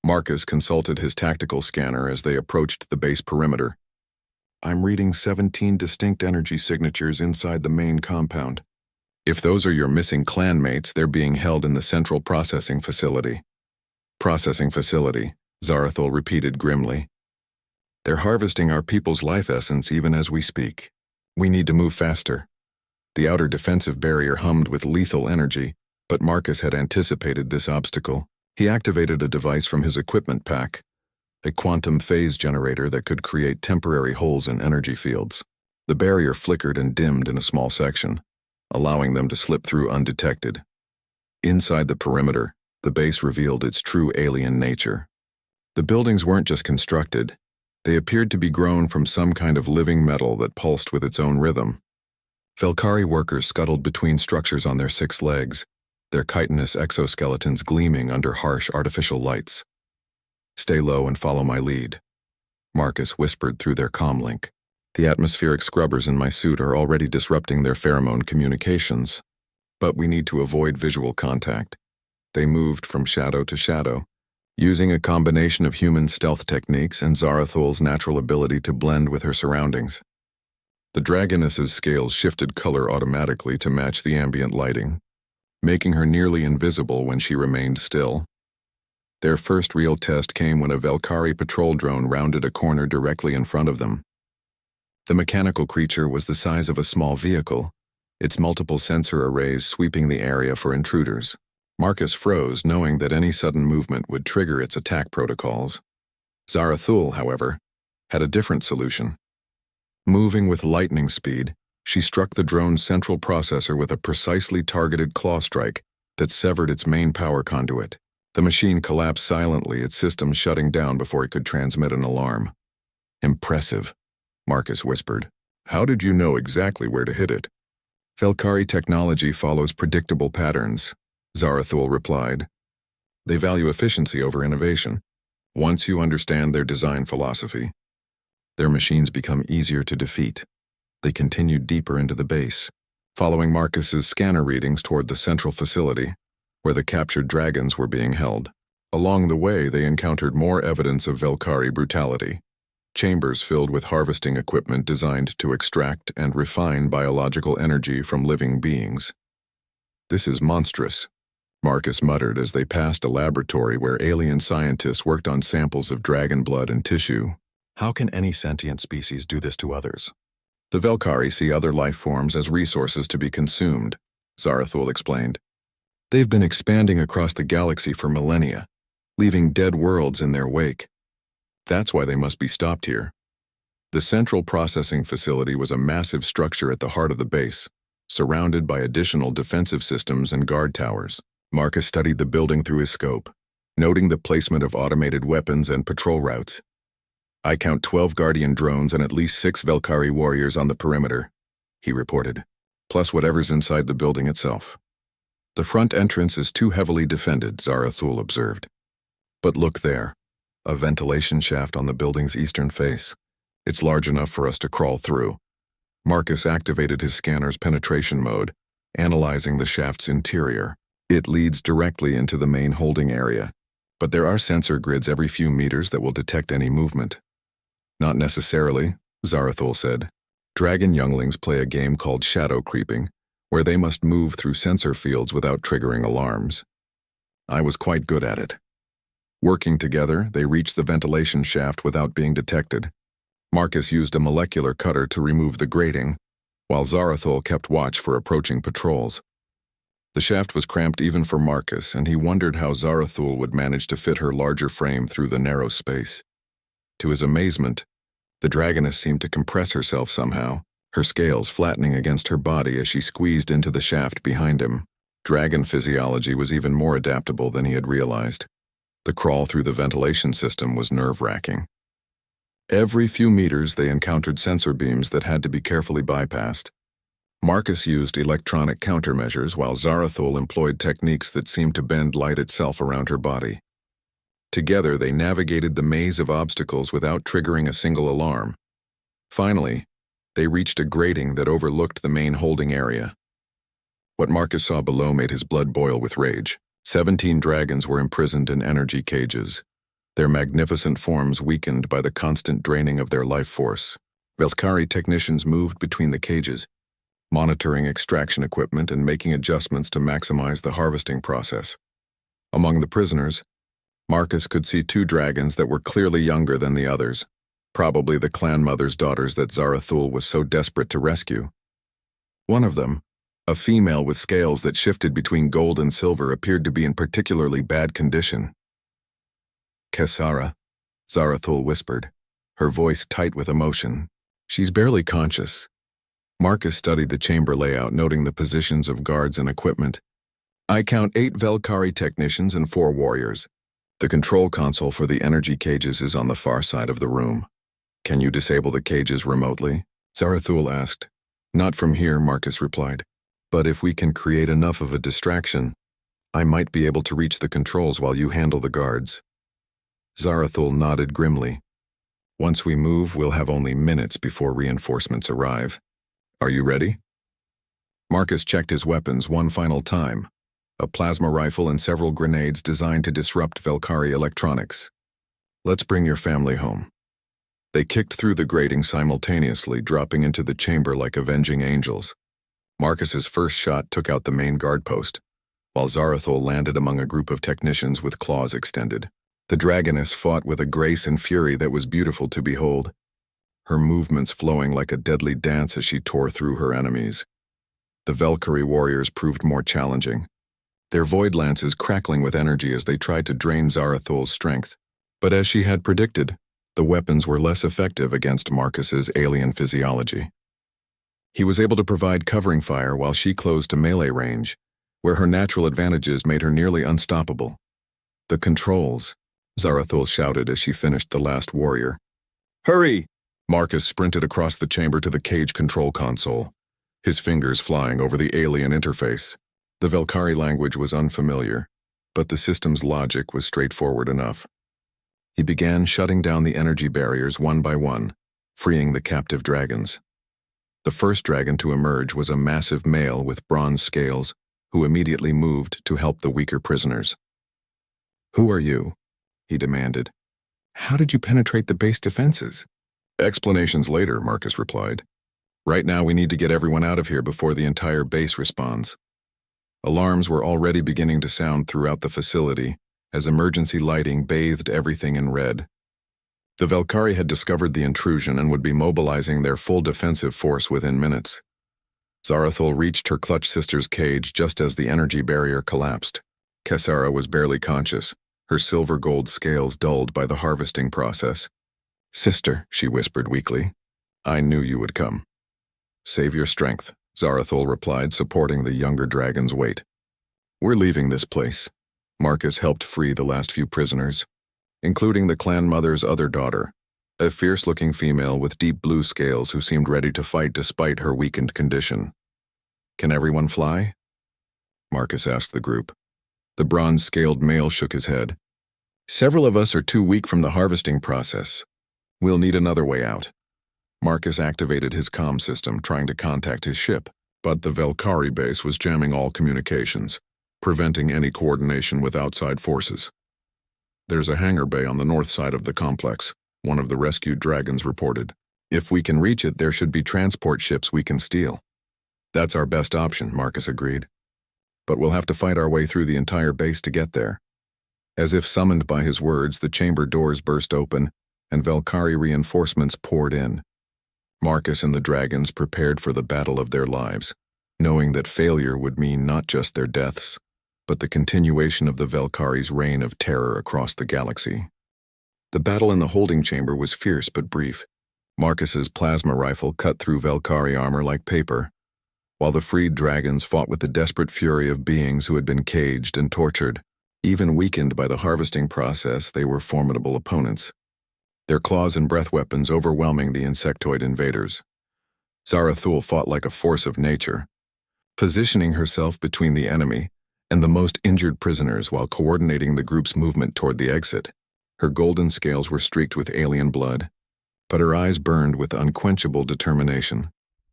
Marcus consulted his tactical scanner as they approached the base perimeter. "I'm reading 17 distinct energy signatures inside the main compound. If those are your missing clanmates, they're being held in the central processing facility." "Processing facility," Zarathul repeated grimly. "They're harvesting our people's life essence even as we speak. We need to move faster." The outer defensive barrier hummed with lethal energy, but Marcus had anticipated this obstacle. He activated a device from his equipment pack, a quantum phase generator that could create temporary holes in energy fields. The barrier flickered and dimmed in a small section, allowing them to slip through undetected. Inside the perimeter, the base revealed its true alien nature. The buildings weren't just constructed, they appeared to be grown from some kind of living metal that pulsed with its own rhythm. Velkari workers scuttled between structures on their 6 legs, their chitinous exoskeletons gleaming under harsh artificial lights. "Stay low and follow my lead," Marcus whispered through their comlink. "The atmospheric scrubbers in my suit are already disrupting their pheromone communications, but we need to avoid visual contact." They moved from shadow to shadow, using a combination of human stealth techniques and Zarathul's natural ability to blend with her surroundings. The Dragoness's scales shifted color automatically to match the ambient lighting, making her nearly invisible when she remained still. Their first real test came when a Velkari patrol drone rounded a corner directly in front of them. The mechanical creature was the size of a small vehicle, its multiple sensor arrays sweeping the area for intruders. Marcus froze, knowing that any sudden movement would trigger its attack protocols. Zarathul, however, had a different solution. Moving with lightning speed, she struck the drone's central processor with a precisely targeted claw strike that severed its main power conduit. The machine collapsed silently, its system shutting down before it could transmit an alarm. Impressive, Marcus whispered. How did you know exactly where to hit it? Velkari technology follows predictable patterns, Zarathul replied. They value efficiency over innovation. Once you understand their design philosophy, their machines become easier to defeat. They continued deeper into the base, following Marcus's scanner readings toward the central facility, where the captured dragons were being held. Along the way, they encountered more evidence of Velkari brutality. Chambers filled with harvesting equipment designed to extract and refine biological energy from living beings. This is monstrous, Marcus muttered as they passed a laboratory where alien scientists worked on samples of dragon blood and tissue. How can any sentient species do this to others? The Velkari see other life forms as resources to be consumed, Zarathul explained. They've been expanding across the galaxy for millennia, leaving dead worlds in their wake. That's why they must be stopped here. The central processing facility was a massive structure at the heart of the base, surrounded by additional defensive systems and guard towers. Marcus studied the building through his scope, noting the placement of automated weapons and patrol routes. I count 12 Guardian drones and at least 6 Velkari warriors on the perimeter, he reported, plus whatever's inside the building itself. The front entrance is too heavily defended, Zarathul observed. But look there, a ventilation shaft on the building's eastern face. It's large enough for us to crawl through. Marcus activated his scanner's penetration mode, analyzing the shaft's interior. It leads directly into the main holding area, but there are sensor grids every few meters that will detect any movement. Not necessarily, Zarathul said. Dragon younglings play a game called shadow creeping, where they must move through sensor fields without triggering alarms. I was quite good at it. Working together, they reached the ventilation shaft without being detected. Marcus used a molecular cutter to remove the grating, while Zarathul kept watch for approaching patrols. The shaft was cramped even for Marcus, and he wondered how Zarathul would manage to fit her larger frame through the narrow space. To his amazement, the Dragoness seemed to compress herself somehow, her scales flattening against her body as she squeezed into the shaft behind him. Dragon physiology was even more adaptable than he had realized. The crawl through the ventilation system was nerve-wracking. Every few meters they encountered sensor beams that had to be carefully bypassed. Marcus used electronic countermeasures while Zarathul employed techniques that seemed to bend light itself around her body. Together they navigated the maze of obstacles without triggering a single alarm. Finally, they reached a grating that overlooked the main holding area. What Marcus saw below made his blood boil with rage. 17 dragons were imprisoned in energy cages, their magnificent forms weakened by the constant draining of their life force. Velkari technicians moved between the cages, monitoring extraction equipment and making adjustments to maximize the harvesting process. Among the prisoners, Marcus could see 2 dragons that were clearly younger than the others, probably the clan mother's daughters that Zarathul was so desperate to rescue. One of them, a female with scales that shifted between gold and silver, appeared to be in particularly bad condition. Kesara, Zarathul whispered, her voice tight with emotion. She's barely conscious. Marcus studied the chamber layout, noting the positions of guards and equipment. I count 8 Velkari technicians and 4 warriors. The control console for the energy cages is on the far side of the room. Can you disable the cages remotely? Zarathul asked. Not from here, Marcus replied. But if we can create enough of a distraction, I might be able to reach the controls while you handle the guards. Zarathul nodded grimly. Once we move, we'll have only minutes before reinforcements arrive. Are you ready? Marcus checked his weapons one final time, a plasma rifle and several grenades designed to disrupt Velkari electronics. Let's bring your family home. They kicked through the grating simultaneously, dropping into the chamber like avenging angels. Marcus's first shot took out the main guard post, while Zarathul landed among a group of technicians with claws extended. The Dragoness fought with a grace and fury that was beautiful to behold, her movements flowing like a deadly dance as she tore through her enemies. The Velkari warriors proved more challenging, their void lances crackling with energy as they tried to drain Zarathul's strength. But as she had predicted, the weapons were less effective against Marcus's alien physiology. He was able to provide covering fire while she closed to melee range, where her natural advantages made her nearly unstoppable. The controls, Zarathul shouted as she finished the last warrior. Hurry! Marcus sprinted across the chamber to the cage control console, his fingers flying over the alien interface. The Velkari language was unfamiliar, but the system's logic was straightforward enough. He began shutting down the energy barriers one by one, freeing the captive dragons. The first dragon to emerge was a massive male with bronze scales, who immediately moved to help the weaker prisoners. Who are you? He demanded. How did you penetrate the base defenses? Explanations later, Marcus replied. Right now we need to get everyone out of here before the entire base responds. Alarms were already beginning to sound throughout the facility as emergency lighting bathed everything in red. The Velkari had discovered the intrusion and would be mobilizing their full defensive force within minutes. Zarathul reached her clutch sister's cage just as the energy barrier collapsed. Kessara was barely conscious, her silver-gold scales dulled by the harvesting process. Sister, she whispered weakly, I knew you would come. Save your strength, Zarathul replied, supporting the younger dragon's weight. We're leaving this place. Marcus helped free the last few prisoners, including the clan mother's other daughter, a fierce-looking female with deep blue scales who seemed ready to fight despite her weakened condition. Can everyone fly? Marcus asked the group. The bronze-scaled male shook his head. Several of us are too weak from the harvesting process. We'll need another way out. Marcus activated his comm system, trying to contact his ship, but the Velkari base was jamming all communications, preventing any coordination with outside forces. There's a hangar bay on the north side of the complex, one of the rescued dragons reported. If we can reach it, there should be transport ships we can steal. That's our best option, Marcus agreed. But we'll have to fight our way through the entire base to get there. As if summoned by his words, the chamber doors burst open, and Velkari reinforcements poured in. Marcus and the dragons prepared for the battle of their lives, knowing that failure would mean not just their deaths, but the continuation of the Velkari's reign of terror across the galaxy. The battle in the holding chamber was fierce but brief. Marcus's plasma rifle cut through Velkari armor like paper, while the freed dragons fought with the desperate fury of beings who had been caged and tortured. Even weakened by the harvesting process, they were formidable opponents, their claws and breath weapons overwhelming the insectoid invaders. Zarathul fought like a force of nature, positioning herself between the enemy and the most injured prisoners while coordinating the group's movement toward the exit. Her golden scales were streaked with alien blood, but her eyes burned with unquenchable determination.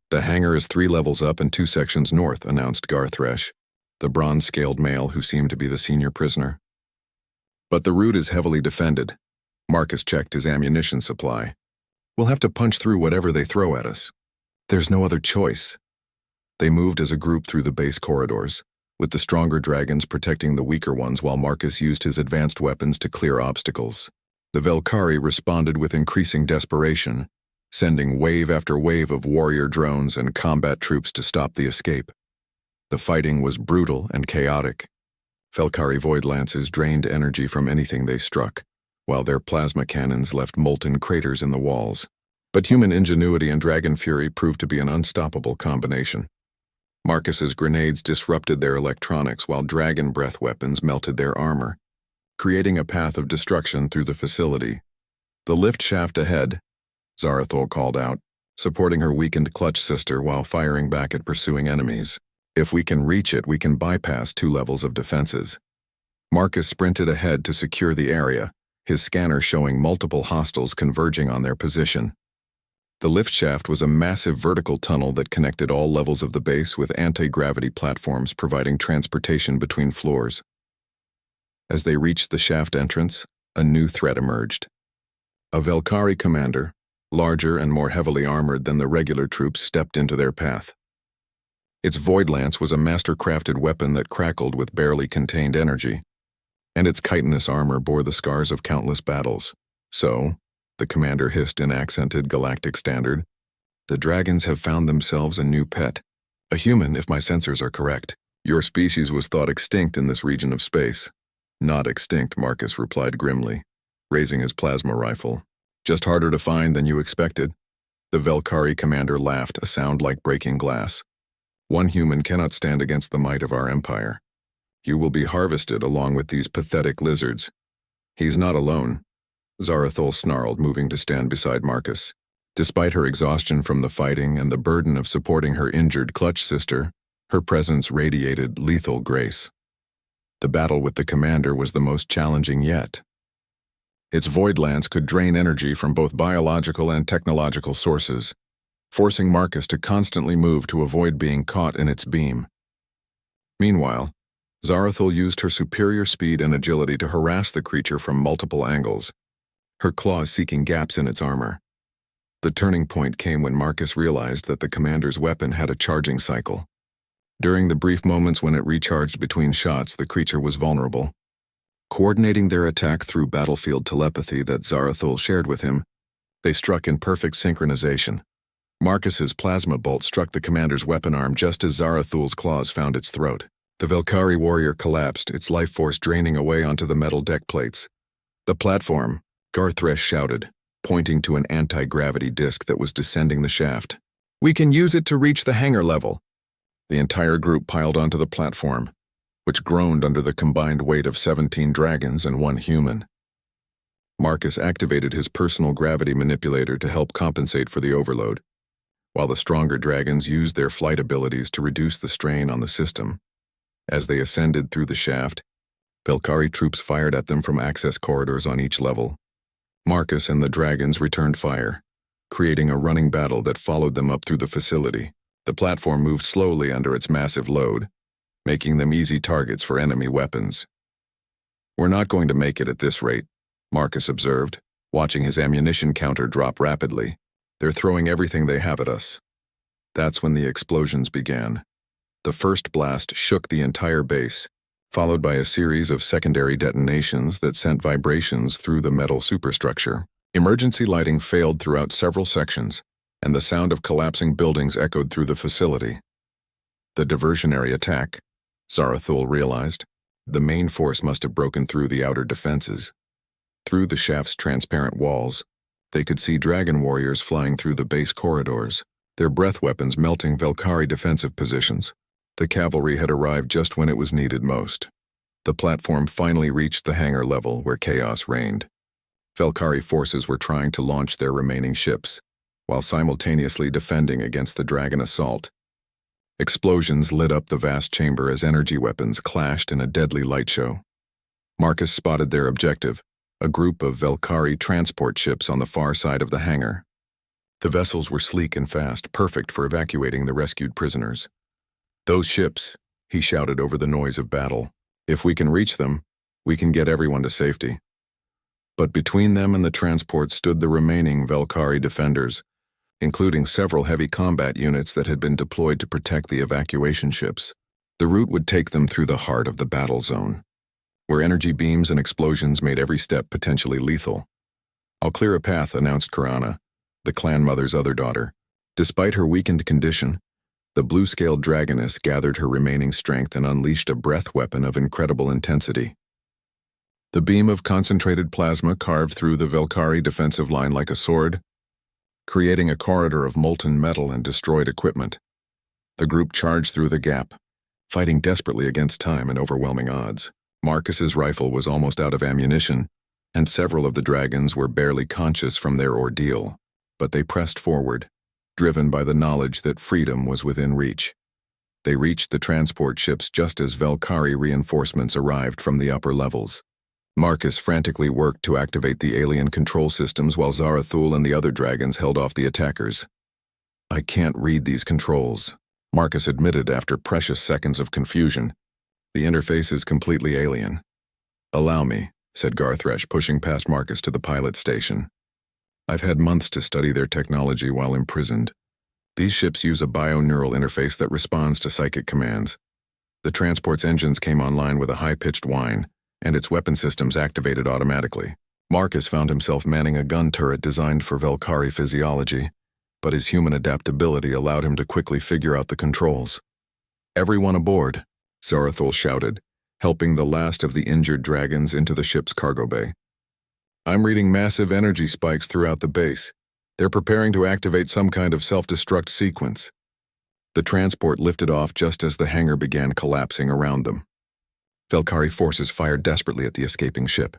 The hangar is 3 levels up and 2 sections north, announced Garthresh, the bronze-scaled male who seemed to be the senior prisoner. But the route is heavily defended. Marcus checked his ammunition supply. We'll have to punch through whatever they throw at us. There's no other choice. They moved as a group through the base corridors, with the stronger dragons protecting the weaker ones while Marcus used his advanced weapons to clear obstacles. The Velkari responded with increasing desperation, sending wave after wave of warrior drones and combat troops to stop the escape. The fighting was brutal and chaotic. Velkari void lances drained energy from anything they struck, while their plasma cannons left molten craters in the walls. But human ingenuity and dragon fury proved to be an unstoppable combination. Marcus's grenades disrupted their electronics while dragon breath weapons melted their armor, creating a path of destruction through the facility. The lift shaft ahead, Zarathul called out, supporting her weakened clutch sister while firing back at pursuing enemies. If we can reach it, we can bypass 2 levels of defenses. Marcus sprinted ahead to secure the area, his scanner showing multiple hostiles converging on their position. The lift shaft was a massive vertical tunnel that connected all levels of the base with anti-gravity platforms providing transportation between floors. As they reached the shaft entrance, a new threat emerged. A Velkari commander, larger and more heavily armored than the regular troops, stepped into their path. Its void lance was a master-crafted weapon that crackled with barely contained energy, and its chitinous armor bore the scars of countless battles. So, the commander hissed in accented galactic standard, the dragons have found themselves a new pet. A human, if my sensors are correct. Your species was thought extinct in this region of space. Not extinct, Marcus replied grimly, raising his plasma rifle. Just harder to find than you expected. The Velkari commander laughed, a sound like breaking glass. One human cannot stand against the might of our empire. You will be harvested along with these pathetic lizards. He's not alone, Zarathul snarled, moving to stand beside Marcus. Despite her exhaustion from the fighting and the burden of supporting her injured clutch sister, her presence radiated lethal grace. The battle with the commander was the most challenging yet. Its void lance could drain energy from both biological and technological sources, forcing Marcus to constantly move to avoid being caught in its beam. Meanwhile, Zarathul used her superior speed and agility to harass the creature from multiple angles, her claws seeking gaps in its armor. The turning point came when Marcus realized that the commander's weapon had a charging cycle. During the brief moments when it recharged between shots, the creature was vulnerable. Coordinating their attack through battlefield telepathy that Zarathul shared with him, they struck in perfect synchronization. Marcus's plasma bolt struck the commander's weapon arm just as Zarathul's claws found its throat. The Velkhari warrior collapsed, its life force draining away onto the metal deck plates. "The platform," Garthresh shouted, pointing to an anti-gravity disc that was descending the shaft. "We can use it to reach the hangar level." The entire group piled onto the platform, which groaned under the combined weight of 17 dragons and 1 human. Marcus activated his personal gravity manipulator to help compensate for the overload, while the stronger dragons used their flight abilities to reduce the strain on the system. As they ascended through the shaft, Velkhari troops fired at them from access corridors on each level. Marcus and the dragons returned fire, creating a running battle that followed them up through the facility. The platform moved slowly under its massive load, making them easy targets for enemy weapons. "We're not going to make it at this rate," Marcus observed, watching his ammunition counter drop rapidly. "They're throwing everything they have at us." That's when the explosions began. The first blast shook the entire base, followed by a series of secondary detonations that sent vibrations through the metal superstructure. Emergency lighting failed throughout several sections, and the sound of collapsing buildings echoed through the facility. The diversionary attack, Zarathul realized. The main force must have broken through the outer defenses. Through the shaft's transparent walls, they could see dragon warriors flying through the base corridors, their breath weapons melting Velkhari defensive positions. The cavalry had arrived just when it was needed most. The platform finally reached the hangar level where chaos reigned. Velkhari forces were trying to launch their remaining ships, while simultaneously defending against the dragon assault. Explosions lit up the vast chamber as energy weapons clashed in a deadly light show. Marcus spotted their objective, a group of Velkhari transport ships on the far side of the hangar. The vessels were sleek and fast, perfect for evacuating the rescued prisoners. "Those ships," he shouted over the noise of battle. "If we can reach them, we can get everyone to safety." But between them and the transport stood the remaining Velkhari defenders, including several heavy combat units that had been deployed to protect the evacuation ships. The route would take them through the heart of the battle zone, where energy beams and explosions made every step potentially lethal. "I'll clear a path," announced Karana, the clan mother's other daughter. Despite her weakened condition, the blue-scaled dragoness gathered her remaining strength and unleashed a breath weapon of incredible intensity. The beam of concentrated plasma carved through the Velkhari defensive line like a sword, creating a corridor of molten metal and destroyed equipment. The group charged through the gap, fighting desperately against time and overwhelming odds. Marcus's rifle was almost out of ammunition, and several of the dragons were barely conscious from their ordeal, but they pressed forward, driven by the knowledge that freedom was within reach. They reached the transport ships just as Velkhari reinforcements arrived from the upper levels. Marcus frantically worked to activate the alien control systems while Zarathul and the other dragons held off the attackers. "I can't read these controls," Marcus admitted after precious seconds of confusion. "The interface is completely alien." "Allow me," said Garthresh, pushing past Marcus to the pilot station. "I've had months to study their technology while imprisoned. These ships use a bio-neural interface that responds to psychic commands. The transport's engines came online with a high-pitched whine, and its weapon systems activated automatically." Marcus found himself manning a gun turret designed for Velkhari physiology, but his human adaptability allowed him to quickly figure out the controls. "Everyone aboard," Zarathul shouted, helping the last of the injured dragons into the ship's cargo bay. "I'm reading massive energy spikes throughout the base. They're preparing to activate some kind of self-destruct sequence." The transport lifted off just as the hangar began collapsing around them. Velkari forces fired desperately at the escaping ship.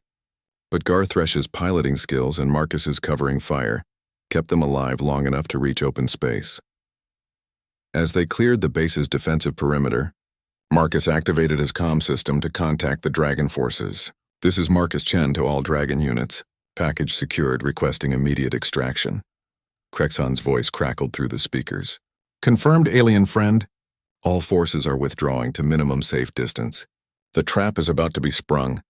But Garthresh's piloting skills and Marcus's covering fire kept them alive long enough to reach open space. As they cleared the base's defensive perimeter, Marcus activated his comm system to contact the Dragon forces. "This is Marcus Chen to all Dragon units. Package secured, requesting immediate extraction." Krexhan's voice crackled through the speakers. "Confirmed, alien friend. All forces are withdrawing to minimum safe distance. The trap is about to be sprung."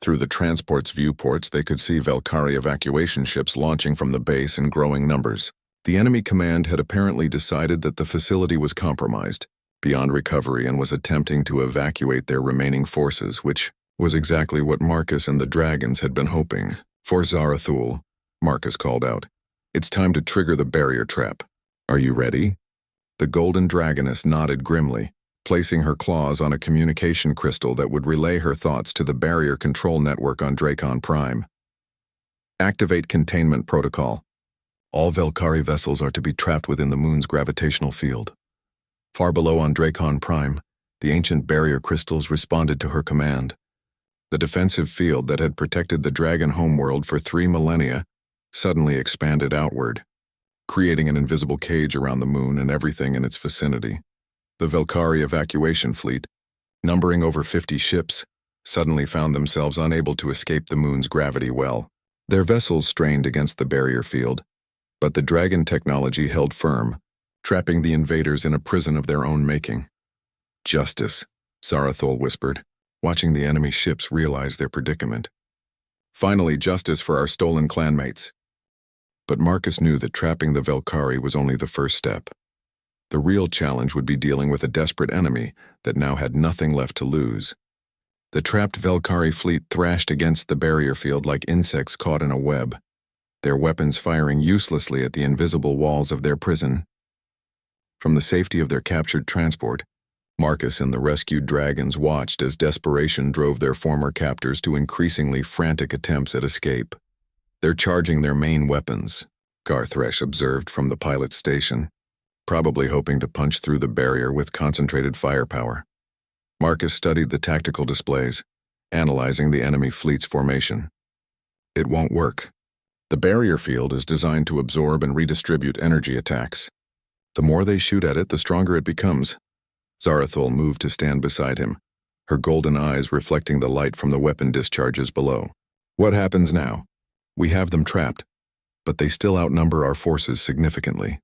Through the transport's viewports, they could see Velkari evacuation ships launching from the base in growing numbers. The enemy command had apparently decided that the facility was compromised, beyond recovery, and was attempting to evacuate their remaining forces, which was exactly what Marcus and the Dragons had been hoping. "For Zarathul," Marcus called out. "It's time to trigger the barrier trap. Are you ready?" The Golden Dragoness nodded grimly, placing her claws on a communication crystal that would relay her thoughts to the barrier control network on Dracon Prime. "Activate containment protocol. All Velkari vessels are to be trapped within the moon's gravitational field." Far below on Dracon Prime, the ancient barrier crystals responded to her command. The defensive field that had protected the Dragon homeworld for 3 millennia suddenly expanded outward, creating an invisible cage around the moon and everything in its vicinity. The Velkari evacuation fleet, numbering over 50 ships, suddenly found themselves unable to escape the moon's gravity well. Their vessels strained against the barrier field, but the Dragon technology held firm, trapping the invaders in a prison of their own making. "Justice," Zarathul whispered, watching the enemy ships realize their predicament. "Finally, justice for our stolen clanmates." But Marcus knew that trapping the Velkari was only the first step. The real challenge would be dealing with a desperate enemy that now had nothing left to lose. The trapped Velkari fleet thrashed against the barrier field like insects caught in a web, their weapons firing uselessly at the invisible walls of their prison. From the safety of their captured transport, Marcus and the rescued Dragons watched as desperation drove their former captors to increasingly frantic attempts at escape. "They're charging their main weapons," Garthresh observed from the pilot's station, probably hoping to punch through the barrier with concentrated firepower. Marcus studied the tactical displays, analyzing the enemy fleet's formation. "It won't work. The barrier field is designed to absorb and redistribute energy attacks. The more they shoot at it, the stronger it becomes." Zarathul moved to stand beside him, her golden eyes reflecting the light from the weapon discharges below. "What happens now? We have them trapped, but they still outnumber our forces significantly."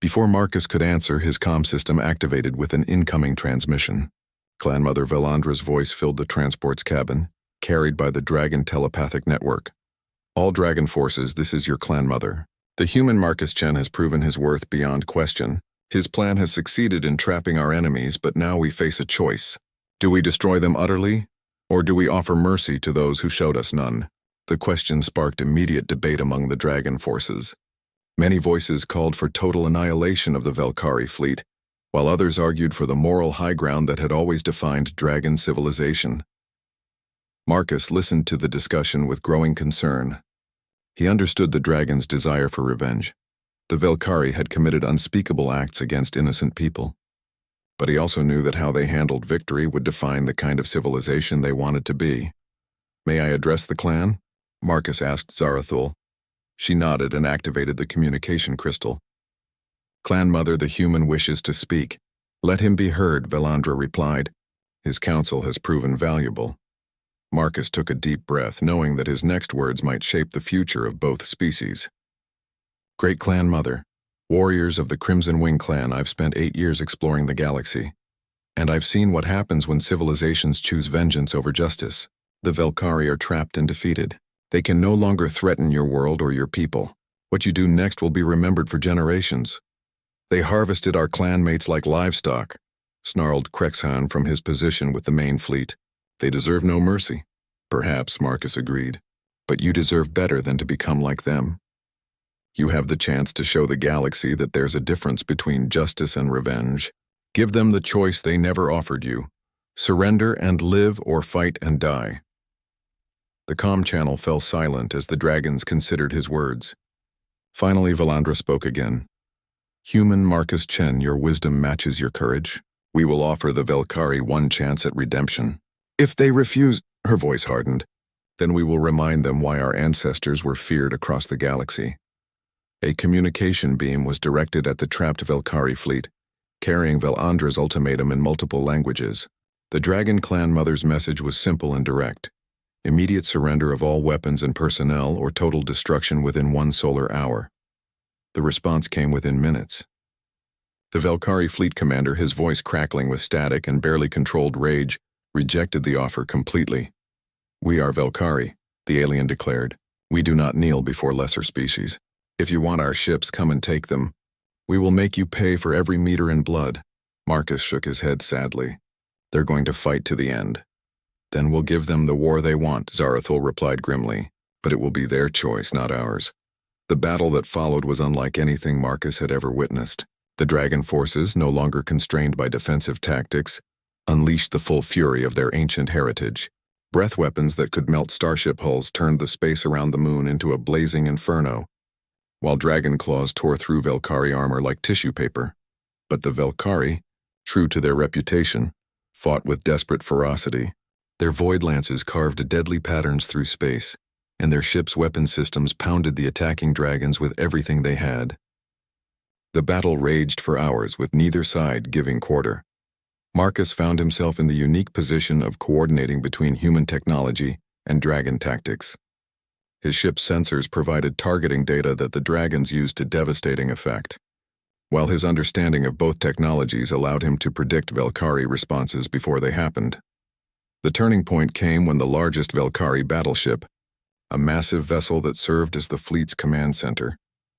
Before Marcus could answer, his comm system activated with an incoming transmission. Clanmother Velandra's voice filled the transport's cabin, carried by the Dragon telepathic network. "All Dragon forces, this is your Clanmother. The human Marcus Chen has proven his worth beyond question. His plan has succeeded in trapping our enemies, but now we face a choice. Do we destroy them utterly, or do we offer mercy to those who showed us none?" The question sparked immediate debate among the Dragon forces. Many voices called for total annihilation of the Velkari fleet, while others argued for the moral high ground that had always defined Dragon civilization. Marcus listened to the discussion with growing concern. He understood the Dragon's desire for revenge. The Velkari had committed unspeakable acts against innocent people. But he also knew that how they handled victory would define the kind of civilization they wanted to be. "May I address the clan?" Marcus asked Zarathul. She nodded and activated the communication crystal. "Clanmother, the human wishes to speak. Let him be heard," Velandra replied. "His counsel has proven valuable." Marcus took a deep breath, knowing that his next words might shape the future of both species. "Great Clanmother, warriors of the Crimson Wing clan, I've spent 8 years exploring the galaxy, and I've seen what happens when civilizations choose vengeance over justice. The Velkari are trapped and defeated. They can no longer threaten your world or your people. What you do next will be remembered for generations." "They harvested our clanmates like livestock," snarled Krexhan from his position with the main fleet. "They deserve no mercy." "Perhaps," Marcus agreed, "but you deserve better than to become like them. You have the chance to show the galaxy that there's a difference between justice and revenge. Give them the choice they never offered you. Surrender and live, or fight and die." The comm channel fell silent as the Dragons considered his words. Finally, Velandra spoke again. "Human Marcus Chen, your wisdom matches your courage. We will offer the Velkari one chance at redemption. If they refuse, her voice hardened, then we will remind them why our ancestors were feared across the galaxy. A communication beam was directed at the trapped Velkari fleet, carrying Velandra's ultimatum in multiple languages. The Dragon Clan mother's message was simple and direct: immediate surrender of all weapons and personnel or total destruction within 1 solar hour. The response came within minutes. The Velkari fleet commander, his voice crackling with static and barely controlled rage, rejected the offer completely. "We are Velkari," the alien declared. "We do not kneel before lesser species. If you want our ships, come and take them. We will make you pay for every meter in blood." Marcus shook his head sadly. "They're going to fight to the end." "Then we'll give them the war they want," Zarathul replied grimly. "But it will be their choice, not ours." The battle that followed was unlike anything Marcus had ever witnessed. The dragon forces, no longer constrained by defensive tactics, unleashed the full fury of their ancient heritage. Breath weapons that could melt starship hulls turned the space around the moon into a blazing inferno, while dragon claws tore through Velkari armor like tissue paper. But the Velkari, true to their reputation, fought with desperate ferocity. Their void lances carved deadly patterns through space, and their ships' weapon systems pounded the attacking dragons with everything they had. The battle raged for hours, with neither side giving quarter. Marcus found himself in the unique position of coordinating between human technology and dragon tactics. His ship's sensors provided targeting data that the dragons used to devastating effect, while his understanding of both technologies allowed him to predict Velkari responses before they happened. The turning point came when the largest Velkari battleship, a massive vessel that served as the fleet's command center,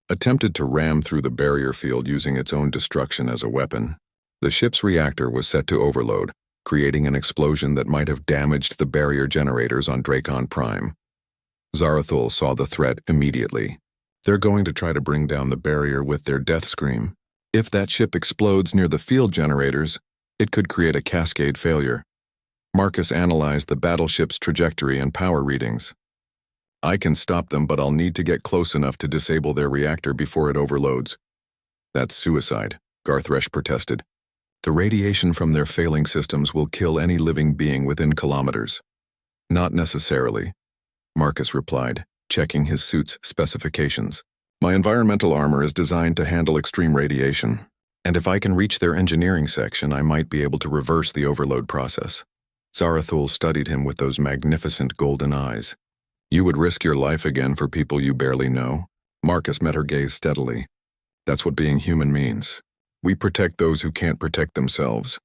attempted to ram through the barrier field using its own destruction as a weapon. The ship's reactor was set to overload, creating an explosion that might have damaged the barrier generators on Dracon Prime. Zarathul saw the threat immediately. "They're going to try to bring down the barrier with their death scream. If that ship explodes near the field generators, it could create a cascade failure." Marcus analyzed the battleship's trajectory and power readings. "I can stop them, but I'll need to get close enough to disable their reactor before it overloads." "That's suicide," Garthresh protested. "The radiation from their failing systems will kill any living being within kilometers." "Not necessarily," Marcus replied, checking his suit's specifications. "My environmental armor is designed to handle extreme radiation, and if I can reach their engineering section, I might be able to reverse the overload process." Zarathul studied him with those magnificent golden eyes. "You would risk your life again for people you barely know?" Marcus met her gaze steadily. "That's what being human means. We protect those who can't protect themselves,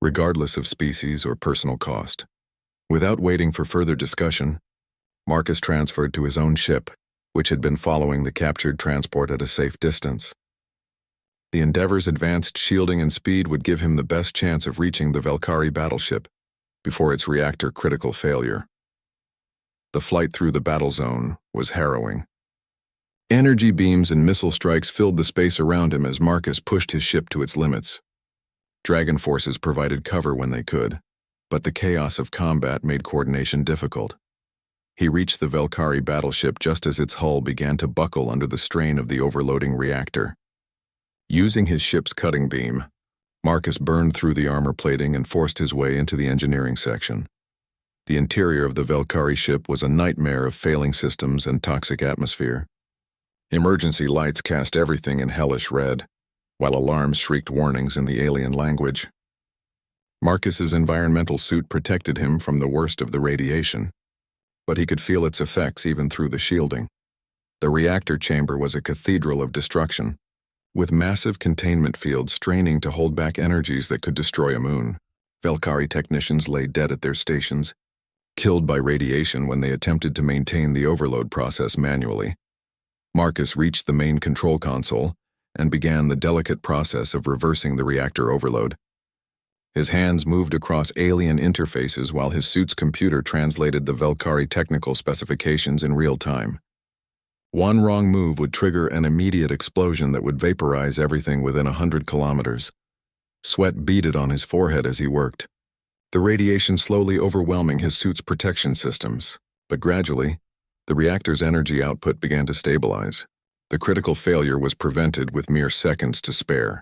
regardless of species or personal cost." Without waiting for further discussion, Marcus transferred to his own ship, which had been following the captured transport at a safe distance. The Endeavor's advanced shielding and speed would give him the best chance of reaching the Velkari battleship before its reactor critical failure. The flight through the battle zone was harrowing. Energy beams and missile strikes filled the space around him as Marcus pushed his ship to its limits. Dragon forces provided cover when they could, but the chaos of combat made coordination difficult. He reached the Velkari battleship just as its hull began to buckle under the strain of the overloading reactor. Using his ship's cutting beam, Marcus burned through the armor plating and forced his way into the engineering section. The interior of the Velkari ship was a nightmare of failing systems and toxic atmosphere. Emergency lights cast everything in hellish red, while alarms shrieked warnings in the alien language. Marcus's environmental suit protected him from the worst of the radiation, but he could feel its effects even through the shielding. The reactor chamber was a cathedral of destruction, with massive containment fields straining to hold back energies that could destroy a moon. Velkari technicians lay dead at their stations, killed by radiation when they attempted to maintain the overload process manually. Marcus reached the main control console and began the delicate process of reversing the reactor overload. His hands moved across alien interfaces while his suit's computer translated the Velkari technical specifications in real time. One wrong move would trigger an immediate explosion that would vaporize everything within 100 kilometers. Sweat beaded on his forehead as he worked, the radiation slowly overwhelming his suit's protection systems. But gradually, the reactor's energy output began to stabilize. The critical failure was prevented with mere seconds to spare.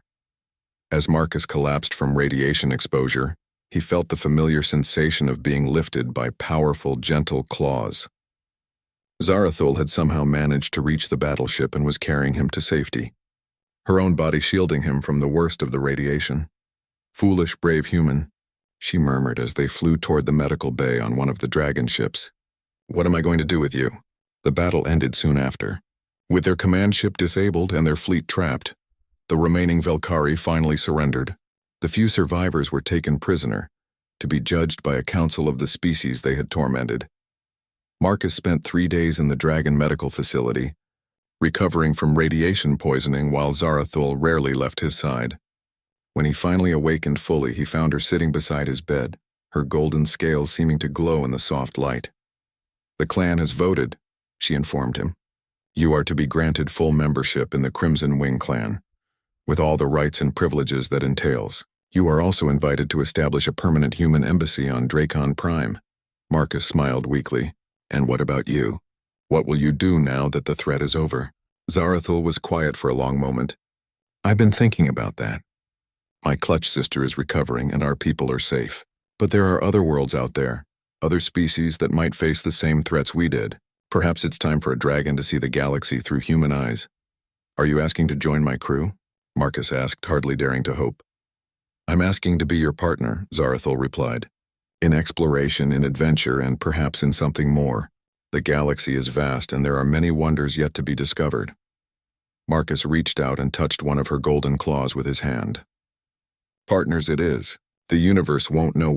As Marcus collapsed from radiation exposure, He felt the familiar sensation of being lifted by powerful, gentle claws. Zarathul had somehow managed to reach the battleship and was carrying him to safety, her own body shielding him from the worst of the radiation. "Foolish, brave human," she murmured as they flew toward the medical bay on one of the dragon ships. "What am I going to do with you?" The battle ended soon after. With their command ship disabled and their fleet trapped, the remaining Velkari finally surrendered. The few survivors were taken prisoner, to be judged by a council of the species they had tormented. Marcus spent 3 days in the Dragon Medical Facility, recovering from radiation poisoning while Zarathul rarely left his side. When he finally awakened fully, he found her sitting beside his bed, her golden scales seeming to glow in the soft light. "The clan has voted," she informed him. "You are to be granted full membership in the Crimson Wing clan, with all the rights and privileges that entails. You are also invited to establish a permanent human embassy on Dracon Prime." Marcus smiled weakly. "And what about you? What will you do now that the threat is over?" Zarathul was quiet for a long moment. "I've been thinking about that. My clutch sister is recovering and our people are safe. But there are other worlds out there, other species that might face the same threats we did. Perhaps it's time for a dragon to see the galaxy through human eyes." "Are you asking to join my crew?" Marcus asked, hardly daring to hope. "I'm asking to be your partner," Zarathul replied. "In exploration, in adventure, and perhaps in something more. The galaxy is vast and there are many wonders yet to be discovered." Marcus reached out and touched one of her golden claws with his hand. "Partners it is. The universe won't know